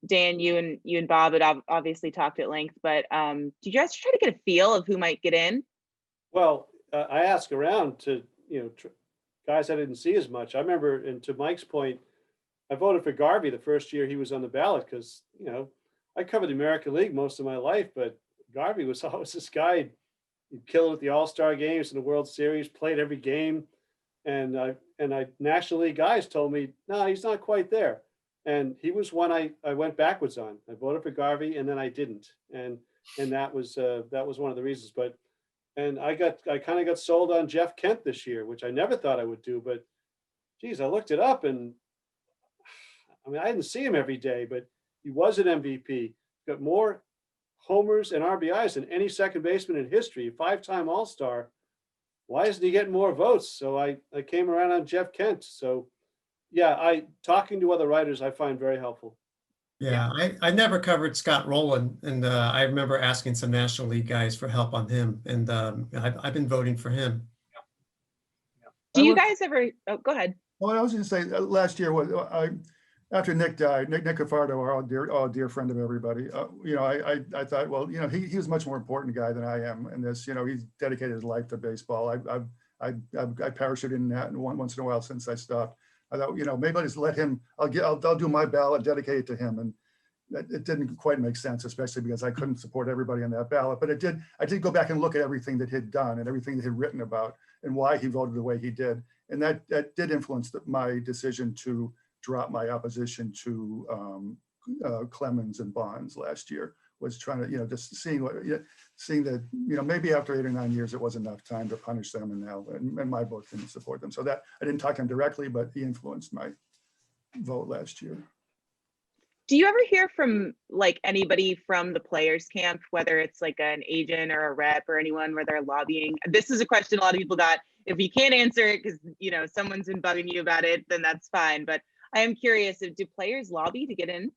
[SPEAKER 1] Dan, you and Bob had obviously talked at length, but did you guys try to get a feel of who might get in?
[SPEAKER 4] Well, I ask around to, guys I didn't see as much. I remember, and to Mike's point, I voted for Garvey the first year he was on the ballot because, I covered the American League most of my life, but Garvey was always this guy. He'd kill it at the All-Star games and the World Series, played every game. And National League guys told me, no, he's not quite there. And he was one I went backwards on. I voted for Garvey and then I didn't. And that was one of the reasons. And I kind of got sold on Jeff Kent this year, which I never thought I would do. But geez, I looked it up and I mean, I didn't see him every day, but he was an MVP, got more homers and RBIs than any second baseman in history, 5-time All-Star. Why isn't he getting more votes? So I came around on Jeff Kent. So yeah, talking to other writers, I find very helpful.
[SPEAKER 6] Yeah, I never covered Scott Rowland, and I remember asking some National League guys for help on him, and I've been voting for him.
[SPEAKER 1] Do you guys ever, oh, go ahead.
[SPEAKER 2] Well, I was going to say last year, after Nick died, Nick Cafardo, our dear friend of everybody, I thought, well, he was a much more important guy than I am in this. He's dedicated his life to baseball. I parachuted in that once in a while since I stopped. I thought, maybe I'll just let him. I'll do my ballot, dedicate it to him, and it didn't quite make sense, especially because I couldn't support everybody on that ballot. But I did go back and look at everything that he'd done and everything that he'd written about and why he voted the way he did, and that did influence my decision to drop my opposition to Clemens and Bonds last year. Was trying to, just seeing that, maybe after 8 or 9 years, it was enough time to punish them, and my vote didn't support them. So that I didn't talk to him directly, but he influenced my vote last year.
[SPEAKER 1] Do you ever hear from like anybody from the players camp, whether it's like an agent or a rep or anyone where they're lobbying? This is a question a lot of people got. If you can't answer it because, someone's been bugging you about it, then that's fine. But I am curious, do players lobby to get in?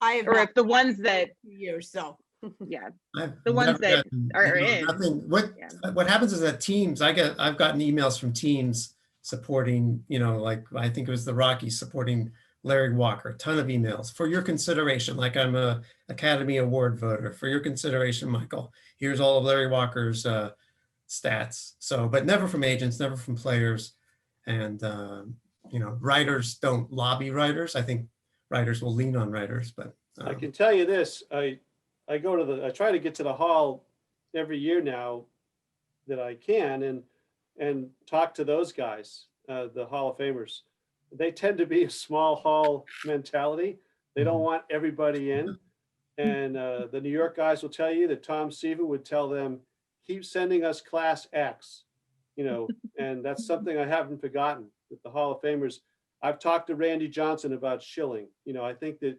[SPEAKER 5] I have
[SPEAKER 1] Or
[SPEAKER 5] not
[SPEAKER 1] if the ones that,
[SPEAKER 5] years, so.
[SPEAKER 1] yeah,
[SPEAKER 6] I've
[SPEAKER 1] the ones
[SPEAKER 6] never
[SPEAKER 1] that
[SPEAKER 6] gotten,
[SPEAKER 1] are in.
[SPEAKER 6] Nothing. What happens is that teams, I've gotten emails from teams supporting, like I think it was the Rockies supporting Larry Walker, a ton of emails for your consideration. Like I'm a Academy Award voter. For your consideration, Michael, here's all of Larry Walker's stats. So, but never from agents, never from players. And, writers don't lobby writers. I think writers will lean on writers, but.
[SPEAKER 4] I can tell you this, I try to get to the hall every year now that I can and talk to those guys, the Hall of Famers. They tend to be a small hall mentality. They don't want everybody in. And the New York guys will tell you that Tom Seaver would tell them, keep sending us class X, and that's something I haven't forgotten with the Hall of Famers. I've talked to Randy Johnson about Schilling. I think that,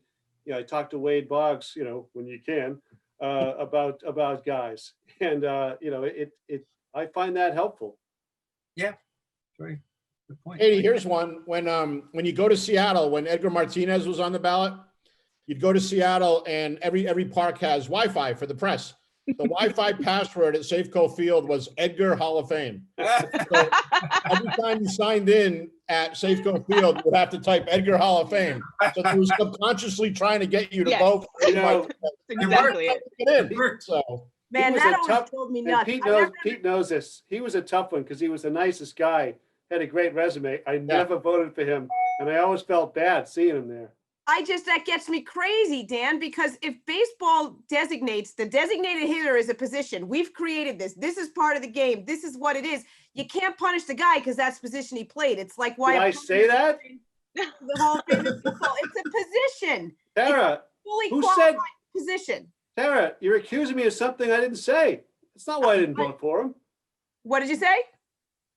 [SPEAKER 4] I talked to Wade Boggs, when you can, about guys. And, I find that helpful.
[SPEAKER 7] Yeah, very good point.
[SPEAKER 3] Katie, here's one. When you go to Seattle, when Edgar Martinez was on the ballot, you'd go to Seattle and every park has Wi-Fi for the press. The Wi-Fi password at Safeco Field was Edgar Hall of Fame. So every time you signed in at Safeco Field, you would have to type Edgar Hall of Fame. So they were subconsciously trying to get you to
[SPEAKER 1] Yes.
[SPEAKER 3] vote.
[SPEAKER 1] Exactly it.
[SPEAKER 3] It worked. So
[SPEAKER 5] Man,
[SPEAKER 4] was
[SPEAKER 5] that
[SPEAKER 4] a
[SPEAKER 5] always
[SPEAKER 4] tough-
[SPEAKER 5] told me
[SPEAKER 4] And
[SPEAKER 5] nuts.
[SPEAKER 4] Pete knows this. He was a tough one because he was the nicest guy, had a great resume. I never voted for him And I always felt bad seeing him there.
[SPEAKER 5] that gets me crazy, Dan, because if baseball designates the designated hitter as a position, we've created this. This is part of the game. This is what it is. You can't punish the guy because that's the position he played. It's like why
[SPEAKER 4] Did I say that?
[SPEAKER 5] the Hall of Fame in football. It's a position.
[SPEAKER 4] Tara,
[SPEAKER 5] Fully
[SPEAKER 4] who
[SPEAKER 5] qualified
[SPEAKER 4] said,
[SPEAKER 5] position.
[SPEAKER 4] Tara, you're accusing me of something I didn't say. That's not why I didn't vote for him.
[SPEAKER 5] What did you say?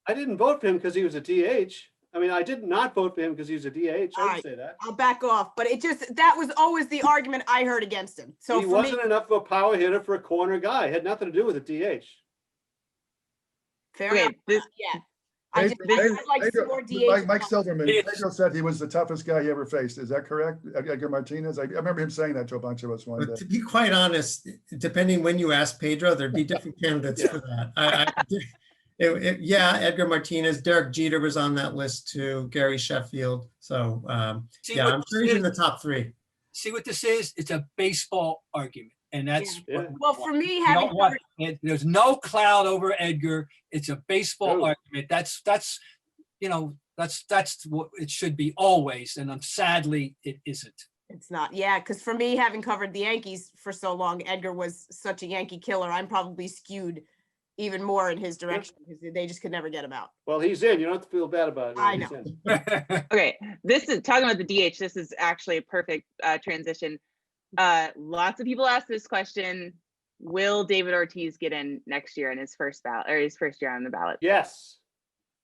[SPEAKER 4] I didn't vote for him because he was a DH. I mean, I did not vote for him because he was a DH. I didn't
[SPEAKER 5] Alright.
[SPEAKER 4] say that.
[SPEAKER 5] I'll back off, but that was always the argument I heard against him. So
[SPEAKER 4] He
[SPEAKER 5] for me,
[SPEAKER 4] wasn't enough of a power hitter for a corner guy. It had nothing to do with a DH.
[SPEAKER 5] fair enough.
[SPEAKER 1] Okay, this,
[SPEAKER 5] Yeah.
[SPEAKER 2] I'd
[SPEAKER 5] like some more DH.
[SPEAKER 2] Mike Silverman,
[SPEAKER 7] It's-
[SPEAKER 2] Pedro said he was the toughest guy he ever faced. Is that correct? Edgar Martinez? I remember him saying that to a bunch of us one
[SPEAKER 6] But
[SPEAKER 2] day.
[SPEAKER 6] to be quite honest, depending when you ask Pedro, there'd be different candidates
[SPEAKER 4] Yeah.
[SPEAKER 6] for that. Yeah, Edgar Martinez, Derek Jeter was on that list too, Gary Sheffield. So,
[SPEAKER 7] See
[SPEAKER 6] yeah,
[SPEAKER 7] what
[SPEAKER 6] I'm
[SPEAKER 7] this
[SPEAKER 6] sure he's in
[SPEAKER 7] is?
[SPEAKER 6] the top three.
[SPEAKER 7] See what this is? It's a baseball argument. And that's
[SPEAKER 4] Yeah.
[SPEAKER 7] what we
[SPEAKER 5] Well,
[SPEAKER 7] want.
[SPEAKER 5] for me,
[SPEAKER 7] You
[SPEAKER 5] having
[SPEAKER 7] don't want-
[SPEAKER 5] covered,
[SPEAKER 7] there's no cloud over Edgar. It's a baseball
[SPEAKER 4] True.
[SPEAKER 7] argument. That's what it should be always. And sadly, it isn't.
[SPEAKER 5] it's not. Yeah, because for me, having covered the Yankees for so long, Edgar was such a Yankee killer. I'm probably skewed even more in his direction because they just could never get him out.
[SPEAKER 4] Well, he's in. You don't have to feel bad about it.
[SPEAKER 5] I
[SPEAKER 4] He's
[SPEAKER 5] know.
[SPEAKER 4] in.
[SPEAKER 1] okay, this is talking about the DH. This is actually a perfect transition. Lots of people ask this question: will David Ortiz get in next year in his first ballot or his first year on the ballot?
[SPEAKER 4] Yes.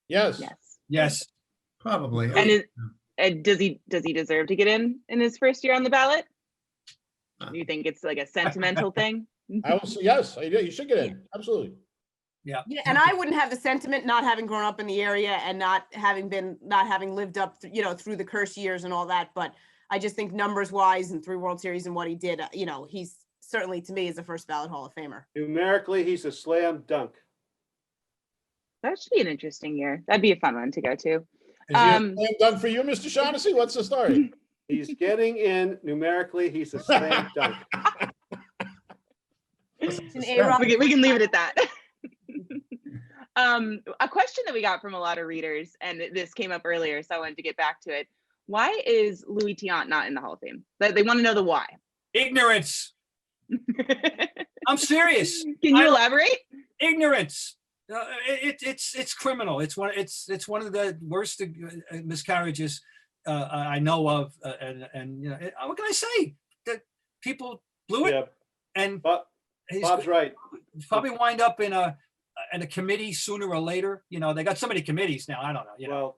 [SPEAKER 3] Yes.
[SPEAKER 1] Yes.
[SPEAKER 7] Yes.
[SPEAKER 6] Probably.
[SPEAKER 1] And does he deserve to get in his first year on the ballot? Do you think it's like a sentimental thing?
[SPEAKER 3] I will say yes. You should get in. Absolutely.
[SPEAKER 5] Yeah, and I wouldn't have the sentiment not having grown up in the area and not having lived up, through the curse years and all that. But I just think numbers wise and 3 World Series and what he did, he's certainly to me is a first ballot Hall of Famer.
[SPEAKER 4] Numerically, he's a slam dunk.
[SPEAKER 1] That should be an interesting year. That'd be a fun one to go to.
[SPEAKER 3] Slam dunk for you, Mr. Shaughnessy? What's the story?
[SPEAKER 4] He's getting in numerically. He's a slam dunk.
[SPEAKER 5] An A-Rod.
[SPEAKER 1] We can leave it at that. A question that we got from a lot of readers, and this came up earlier, so I wanted to get back to it. Why is Louis Tiant not in the Hall of Fame? They want to know the why.
[SPEAKER 7] Ignorance. I'm serious.
[SPEAKER 1] Can you elaborate?
[SPEAKER 7] Ignorance. It's criminal. It's one of the worst miscarriages I know of. And what can I say? That people blew it,
[SPEAKER 4] Yeah,
[SPEAKER 7] and
[SPEAKER 4] Bob's right.
[SPEAKER 7] probably wind up in a committee sooner or later. They got so many committees now. I don't know.
[SPEAKER 4] Well,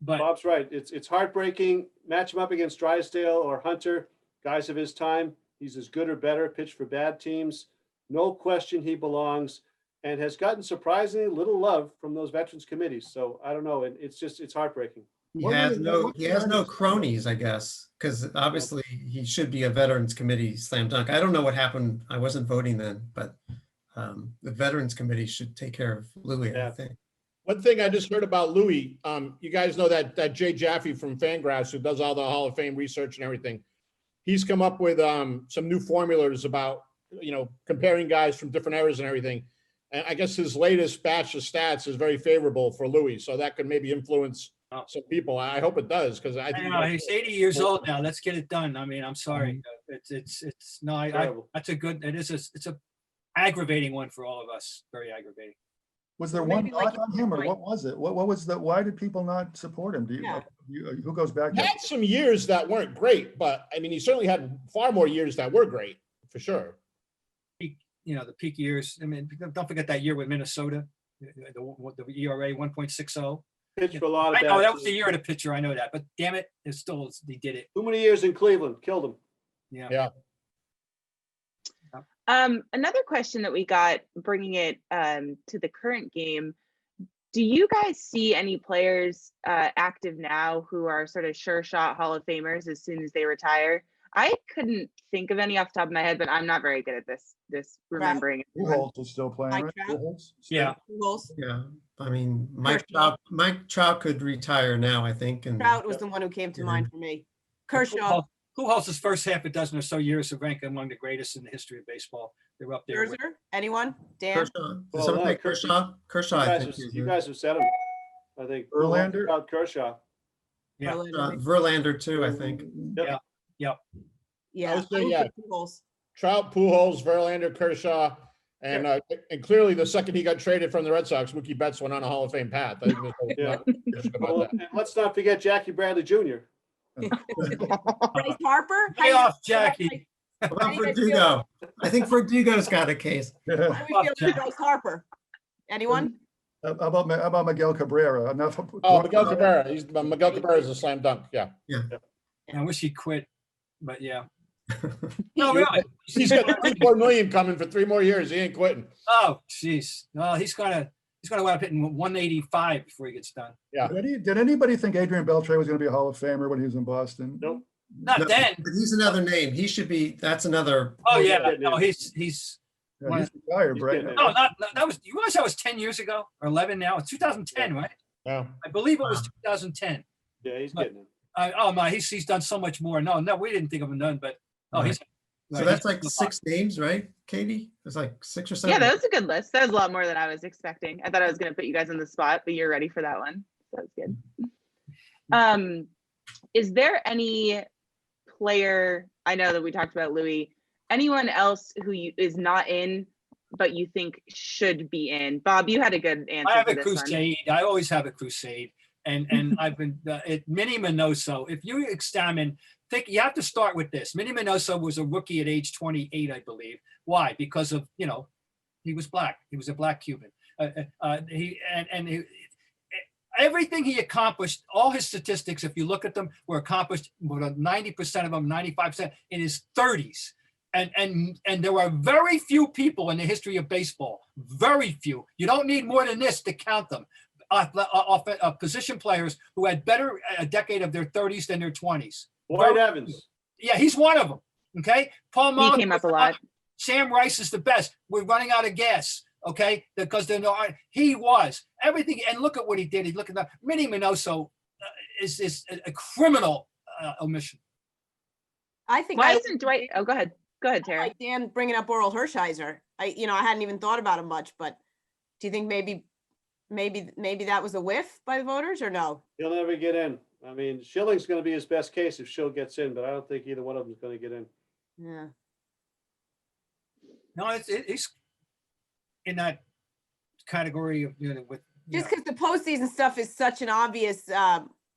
[SPEAKER 7] But
[SPEAKER 4] Bob's right. It's heartbreaking. Match him up against Drysdale or Hunter, guys of his time. He's as good or better, pitched for bad teams. No question he belongs and has gotten surprisingly little love from those veterans committees. So I don't know. It's heartbreaking.
[SPEAKER 6] He has no cronies, I guess, because obviously he should be a Veterans Committee slam dunk. I don't know what happened. I wasn't voting then, but the Veterans Committee should take care of Louis, I
[SPEAKER 4] Yeah.
[SPEAKER 6] think.
[SPEAKER 3] One thing I just heard about Louis, you guys know that Jay Jaffe from Fangraphs, who does all the Hall of Fame research and everything. He's come up with some new formulas about, comparing guys from different eras and everything. And I guess his latest batch of stats is very favorable for Louis. So that could maybe influence some people. I hope it does, because I
[SPEAKER 7] I
[SPEAKER 3] think
[SPEAKER 7] know he's 80 years old now. Let's get it done. I mean, I'm sorry. It's no.
[SPEAKER 4] Terrible.
[SPEAKER 7] That's a good. It's a aggravating one for all of us. Very aggravating.
[SPEAKER 2] Was there
[SPEAKER 5] Or
[SPEAKER 2] one
[SPEAKER 5] maybe like
[SPEAKER 2] knock on him, or
[SPEAKER 5] Dwight.
[SPEAKER 2] what was it? What was the, why did people not support him?
[SPEAKER 5] Yeah.
[SPEAKER 2] Who goes back?
[SPEAKER 3] he had some years that weren't great, but I mean, he certainly had far more years that were great, for sure.
[SPEAKER 7] The peak years. I mean, don't forget that year with Minnesota, the ERA 1.60.
[SPEAKER 4] Pitched for a lot of
[SPEAKER 7] I
[SPEAKER 4] bad
[SPEAKER 7] know that was the
[SPEAKER 4] teams.
[SPEAKER 7] year of the pitcher. I know that, but damn it, they did it.
[SPEAKER 4] Too many years in Cleveland. Killed him.
[SPEAKER 7] Yeah.
[SPEAKER 1] Another question that we got, bringing it to the current game. Do you guys see any players active now who are sort of sure shot Hall of Famers as soon as they retire? I couldn't think of any off the top of my head, but I'm not very good at this remembering.
[SPEAKER 2] Pujols is still playing,
[SPEAKER 5] Mike
[SPEAKER 2] right?
[SPEAKER 5] Trout?
[SPEAKER 2] Pujols?
[SPEAKER 7] Yeah.
[SPEAKER 5] Pujols.
[SPEAKER 6] Yeah, I mean,
[SPEAKER 5] Kershaw.
[SPEAKER 6] Mike Trout could retire now, I think. And
[SPEAKER 5] Trout was the one who came to mind for me. Kershaw,
[SPEAKER 7] Pujols' first half a dozen or so years of rank among the greatest in the history of baseball. They're up there. with-
[SPEAKER 5] Scherzer, anyone? Dan?
[SPEAKER 6] Kershaw, did
[SPEAKER 4] Well,
[SPEAKER 6] someone
[SPEAKER 4] no,
[SPEAKER 6] say Kershaw? Kershaw, I think.
[SPEAKER 4] You guys have said him. I think
[SPEAKER 2] Verlander?
[SPEAKER 4] about Kershaw.
[SPEAKER 7] Yeah.
[SPEAKER 6] Verlander too, I think.
[SPEAKER 4] Yep.
[SPEAKER 5] Yeah.
[SPEAKER 3] I would say,
[SPEAKER 5] Ooh,
[SPEAKER 3] yeah.
[SPEAKER 5] Pujols.
[SPEAKER 3] Trout, Pujols, Verlander, Kershaw, and clearly the second he got traded from the Red Sox, Mookie Betts went on a Hall of Fame path. I think there's no
[SPEAKER 4] Yeah.
[SPEAKER 3] question about
[SPEAKER 4] Well,
[SPEAKER 3] that.
[SPEAKER 4] and let's not forget Jackie Bradley Jr.
[SPEAKER 5] Bryce Harper?
[SPEAKER 7] Lay off, Jackie.
[SPEAKER 6] What about
[SPEAKER 5] How do you guys
[SPEAKER 6] Verdugo? I think Verdugo's got a case.
[SPEAKER 5] How do we feel about
[SPEAKER 7] Jack.
[SPEAKER 5] Bryce Harper? Anyone?
[SPEAKER 2] How about Miguel Cabrera? Enough.
[SPEAKER 3] Oh, Miguel Cabrera. Miguel Cabrera is a slam dunk. Yeah.
[SPEAKER 7] I wish he quit, but yeah. No, really.
[SPEAKER 3] He's got 3-4 million coming for 3 more years. He ain't quitting.
[SPEAKER 7] Oh, jeez. Well, he's gonna wind up hitting 185 before he gets done.
[SPEAKER 3] Yeah.
[SPEAKER 2] Did anybody think Adrian Beltre was going to be a Hall of Famer when he was in Boston?
[SPEAKER 4] Nope.
[SPEAKER 7] Not
[SPEAKER 6] No,
[SPEAKER 7] then.
[SPEAKER 6] but he's another name. He should be, that's another.
[SPEAKER 7] Oh yeah.
[SPEAKER 4] getting
[SPEAKER 7] No,
[SPEAKER 4] it.
[SPEAKER 7] he's
[SPEAKER 2] Yeah, he's retired,
[SPEAKER 4] He's
[SPEAKER 2] right?
[SPEAKER 4] getting it.
[SPEAKER 7] no, not that was. You realize that was 10 years ago or 11 now? It's 2010, right?
[SPEAKER 3] Yeah.
[SPEAKER 7] I believe it was 2010.
[SPEAKER 4] Yeah, he's
[SPEAKER 7] But-
[SPEAKER 4] getting it.
[SPEAKER 7] Oh my, he's done so much more. No, we didn't think of him none, but he's.
[SPEAKER 6] So that's like 6 names, right, Katie? It's like 6 or 7.
[SPEAKER 1] Yeah, that was a good list. That was a lot more than I was expecting. I thought I was going to put you guys on the spot, but you're ready for that one. That was good. Is there any player, I know that we talked about Louis, anyone else who is not in, but you think should be in? Bob, you had a good answer.
[SPEAKER 7] I have
[SPEAKER 1] for
[SPEAKER 7] a
[SPEAKER 1] this one.
[SPEAKER 7] crusade. I always have a crusade. And I've been Minnie Minoso. If you examine, you have to start with this. Minnie Minoso was a rookie at age 28, I believe. Why? Because of, he was black. He was a black Cuban. Everything he accomplished, all his statistics, if you look at them, were accomplished with 90% of them, 95% in his 30s. And there are very few people in the history of baseball, very few. You don't need more than this to count them. Position players who had better a decade of their 30s than their 20s.
[SPEAKER 4] Dwight Evans.
[SPEAKER 7] Yeah, he's one of them. Okay, Paul
[SPEAKER 1] He
[SPEAKER 7] Mullen
[SPEAKER 1] came up a lot.
[SPEAKER 7] Sam Rice is the best. We're running out of gas. Okay, because he was everything. And look at what he did. He look at that. Minnie Minoso is a criminal omission.
[SPEAKER 5] I think
[SPEAKER 1] Why
[SPEAKER 5] I
[SPEAKER 1] isn't Dwight? Oh, go ahead. Go ahead, Tara.
[SPEAKER 5] like Dan bringing up Oral Hershiser. I hadn't even thought about him much, but do you think maybe that was a whiff by the voters or no?
[SPEAKER 4] He'll never get in. I mean, Schilling's going to be his best case if Schill gets in, but I don't think either one of them is going to get in.
[SPEAKER 5] Yeah.
[SPEAKER 7] No, it's in that category of with
[SPEAKER 5] Just because the postseason stuff is such an obvious,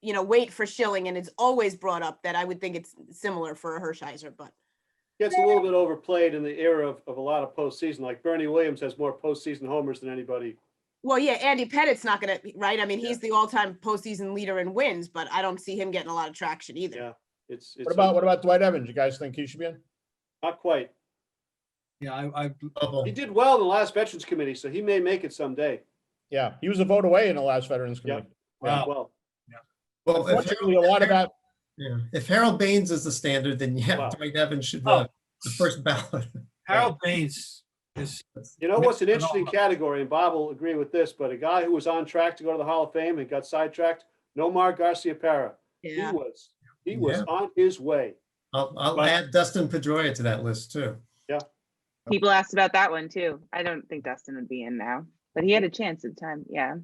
[SPEAKER 5] wait for Schilling, and it's always brought up that I would think it's similar for a Hershiser, but
[SPEAKER 4] Gets a little bit overplayed in the era of a lot of postseason. Like Bernie Williams has more postseason homers than anybody.
[SPEAKER 5] well, yeah, Andy Pettit's not gonna, right? I mean, he's the all-time postseason leader in wins, but I don't see him getting a lot of traction either.
[SPEAKER 4] Yeah, it's
[SPEAKER 3] What about Dwight Evans? You guys think he should be in?
[SPEAKER 4] not quite.
[SPEAKER 7] yeah.
[SPEAKER 4] He did well in the last Veterans Committee, so he may make it someday.
[SPEAKER 3] Yeah. He was a vote away in the last Veterans Committee.
[SPEAKER 7] Wow.
[SPEAKER 4] Well,
[SPEAKER 6] Well,
[SPEAKER 3] Unfortunately, a lot of that.
[SPEAKER 6] if Harold Baines is the standard, then
[SPEAKER 4] Wow.
[SPEAKER 6] Dwight Evans should
[SPEAKER 7] Oh.
[SPEAKER 6] the first ballot.
[SPEAKER 7] Harold Baines is.
[SPEAKER 4] you know what's an interesting category, and Bob will agree with this, but a guy who was on track to go to the Hall of Fame and got sidetracked, Nomar Garciaparra.
[SPEAKER 5] Yeah.
[SPEAKER 4] He was
[SPEAKER 6] Yeah.
[SPEAKER 4] on his way.
[SPEAKER 6] I'll
[SPEAKER 4] But-
[SPEAKER 6] add Dustin Pedroia to that list too.
[SPEAKER 1] People asked about that one too. I don't think Dustin would be in now, but he had a chance at the time. Yeah.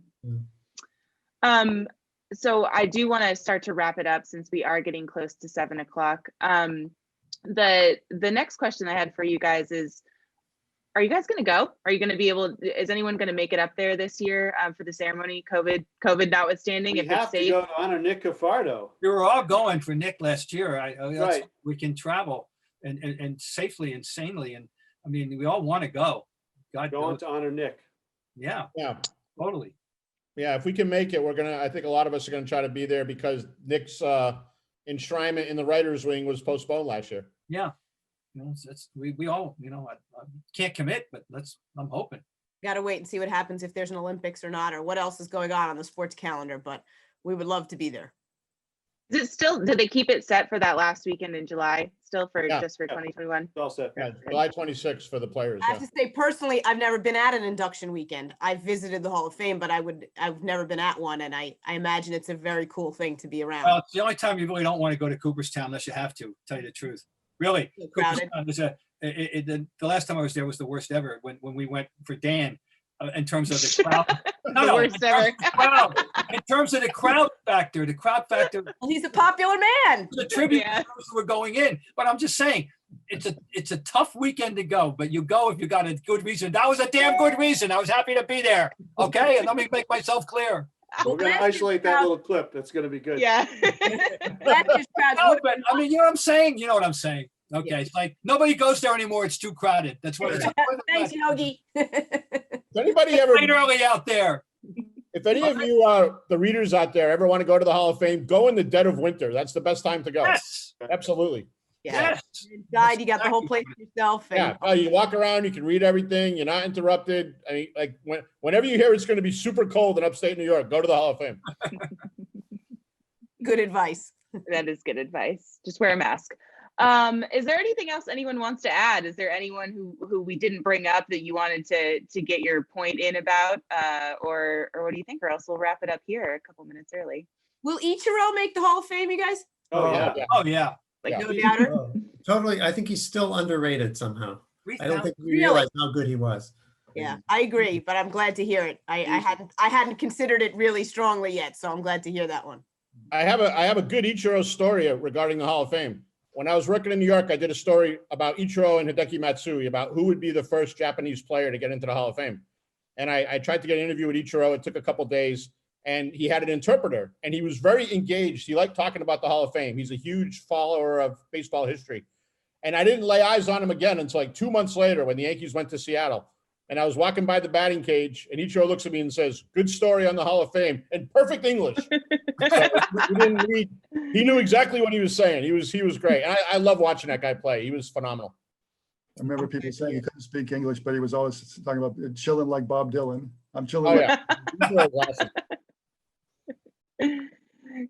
[SPEAKER 1] So I do want to start to wrap it up since we are getting close to 7 o'clock. The next question I had for you guys is, are you guys going to go? Are you going to be able, is anyone going to make it up there this year for the ceremony? COVID notwithstanding,
[SPEAKER 4] We
[SPEAKER 1] if it's
[SPEAKER 4] have to
[SPEAKER 1] safe?
[SPEAKER 4] go to honor Nick Cafardo.
[SPEAKER 7] We were all going for Nick last year.
[SPEAKER 4] Right.
[SPEAKER 7] We can travel and safely and sanely. And I mean, we all want to go. God
[SPEAKER 4] Going
[SPEAKER 7] knows.
[SPEAKER 4] to honor Nick.
[SPEAKER 7] Yeah,
[SPEAKER 3] Yeah.
[SPEAKER 7] totally.
[SPEAKER 3] Yeah. If we can make it, I think a lot of us are going to try to be there because Nick's enshrinement in the writer's wing was postponed last year.
[SPEAKER 7] Yeah. We all, I can't commit, but I'm hoping.
[SPEAKER 5] Got to wait and see what happens if there's an Olympics or not, or what else is going on the sports calendar, but we would love to be there.
[SPEAKER 1] Is it still, did they keep it set for that last weekend in July still for
[SPEAKER 3] Yeah.
[SPEAKER 1] just for 2021?
[SPEAKER 4] It's all set.
[SPEAKER 3] Yeah, July 26th for the players.
[SPEAKER 5] I have to say personally, I've never been at an induction weekend. I've visited the Hall of Fame, but I've never been at one, and I imagine it's a very cool thing to be around.
[SPEAKER 7] Well, it's the only time you really don't want to go to Cooperstown unless you have to, tell you the truth. Really.
[SPEAKER 5] So crowded.
[SPEAKER 7] Cooperstown is the last time I was there was the worst ever when we went for Dan in terms of the crowd.
[SPEAKER 1] The worst ever.
[SPEAKER 7] In terms of the crowd factor. The crowd factor
[SPEAKER 5] Well, he's a popular man.
[SPEAKER 7] was a tribute
[SPEAKER 1] Yeah.
[SPEAKER 7] to those who were going in. But I'm just saying, it's a tough weekend to go, but you go if you got a good reason. That was a damn good reason. I was happy to be there. Okay, and let me make myself clear.
[SPEAKER 4] We're gonna isolate that little clip. That's gonna be good.
[SPEAKER 1] Yeah.
[SPEAKER 5] Last year's crowd
[SPEAKER 7] No,
[SPEAKER 5] would-
[SPEAKER 7] but I mean, you know what I'm saying? You know what I'm saying? Okay, it's like nobody goes there anymore. It's too crowded. That's what it's
[SPEAKER 5] Thanks, Yogi.
[SPEAKER 3] If anybody ever,
[SPEAKER 7] right early out there.
[SPEAKER 3] if any of you, the readers out there ever want to go to the Hall of Fame, go in the dead of winter. That's the best time to go.
[SPEAKER 7] Yes,
[SPEAKER 3] Absolutely.
[SPEAKER 5] Yeah.
[SPEAKER 7] yes.
[SPEAKER 5] Inside, you got the whole place to yourself. And
[SPEAKER 3] Yeah. You walk around, you can read everything. You're not interrupted. I mean, like whenever you hear it's going to be super cold in upstate New York, go to the Hall of Fame.
[SPEAKER 5] good advice.
[SPEAKER 1] That is good advice. Just wear a mask. Is there anything else anyone wants to add? Is there anyone who we didn't bring up that you wanted to get your point in about, or what do you think? Or else we'll wrap it up here a couple minutes early.
[SPEAKER 5] Will Ichiro make the Hall of Fame, you guys?
[SPEAKER 4] Oh, yeah.
[SPEAKER 7] Oh, yeah.
[SPEAKER 1] Like,
[SPEAKER 3] Yeah.
[SPEAKER 5] No doubter.
[SPEAKER 6] Oh, totally. I think he's still underrated somehow. I don't think we
[SPEAKER 5] Really?
[SPEAKER 6] realize how good he was.
[SPEAKER 5] Yeah, I agree, but I'm glad to hear it. I hadn't considered it really strongly yet, so I'm glad to hear that one.
[SPEAKER 3] I have a good Ichiro story regarding the Hall of Fame. When I was working in New York, I did a story about Ichiro and Hideki Matsui about who would be the first Japanese player to get into the Hall of Fame. And I tried to get an interview with Ichiro. It took a couple days, and he had an interpreter, and he was very engaged. He liked talking about the Hall of Fame. He's a huge follower of baseball history. And I didn't lay eyes on him again until like 2 months later when the Yankees went to Seattle. And I was walking by the batting cage, and Ichiro looks at me and says, "Good story on the Hall of Fame," in perfect English. So he didn't read. He knew exactly what he was saying. He was great. And I love watching that guy play. He was phenomenal.
[SPEAKER 2] I remember people saying he couldn't speak English, but he was always talking about chilling like Bob Dylan. I'm chilling.
[SPEAKER 3] Oh
[SPEAKER 2] like
[SPEAKER 3] yeah. Ichiro was awesome.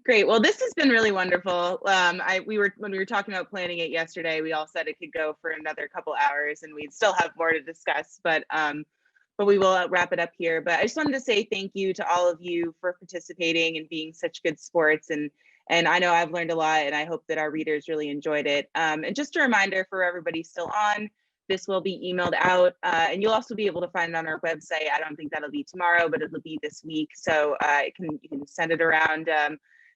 [SPEAKER 1] Great. Well, this has been really wonderful. When we were talking about planning it yesterday, we all said it could go for another couple hours, and we'd still have more to discuss. But we will wrap it up here. But I just wanted to say thank you to all of you for participating and being such good sports. And I know I've learned a lot, and I hope that our readers really enjoyed it. And just a reminder for everybody still on, this will be emailed out, and you'll also be able to find it on our website. I don't think that'll be tomorrow, but it'll be this week. So you can send it around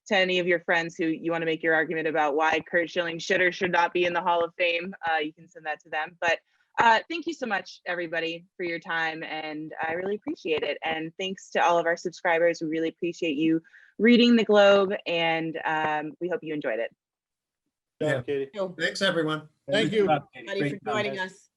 [SPEAKER 1] to any of your friends who you want to make your argument about why Curt Schilling should or should not be in the Hall of Fame. You can send that to them. But thank you so much, everybody, for your time, and I really appreciate it. And thanks to all of our subscribers. We really appreciate you reading the Globe, and we hope you enjoyed it.
[SPEAKER 4] Yeah,
[SPEAKER 6] Yeah.
[SPEAKER 4] Katie.
[SPEAKER 5] So,
[SPEAKER 6] Thanks, everyone.
[SPEAKER 3] Thank you.
[SPEAKER 5] everybody for joining us.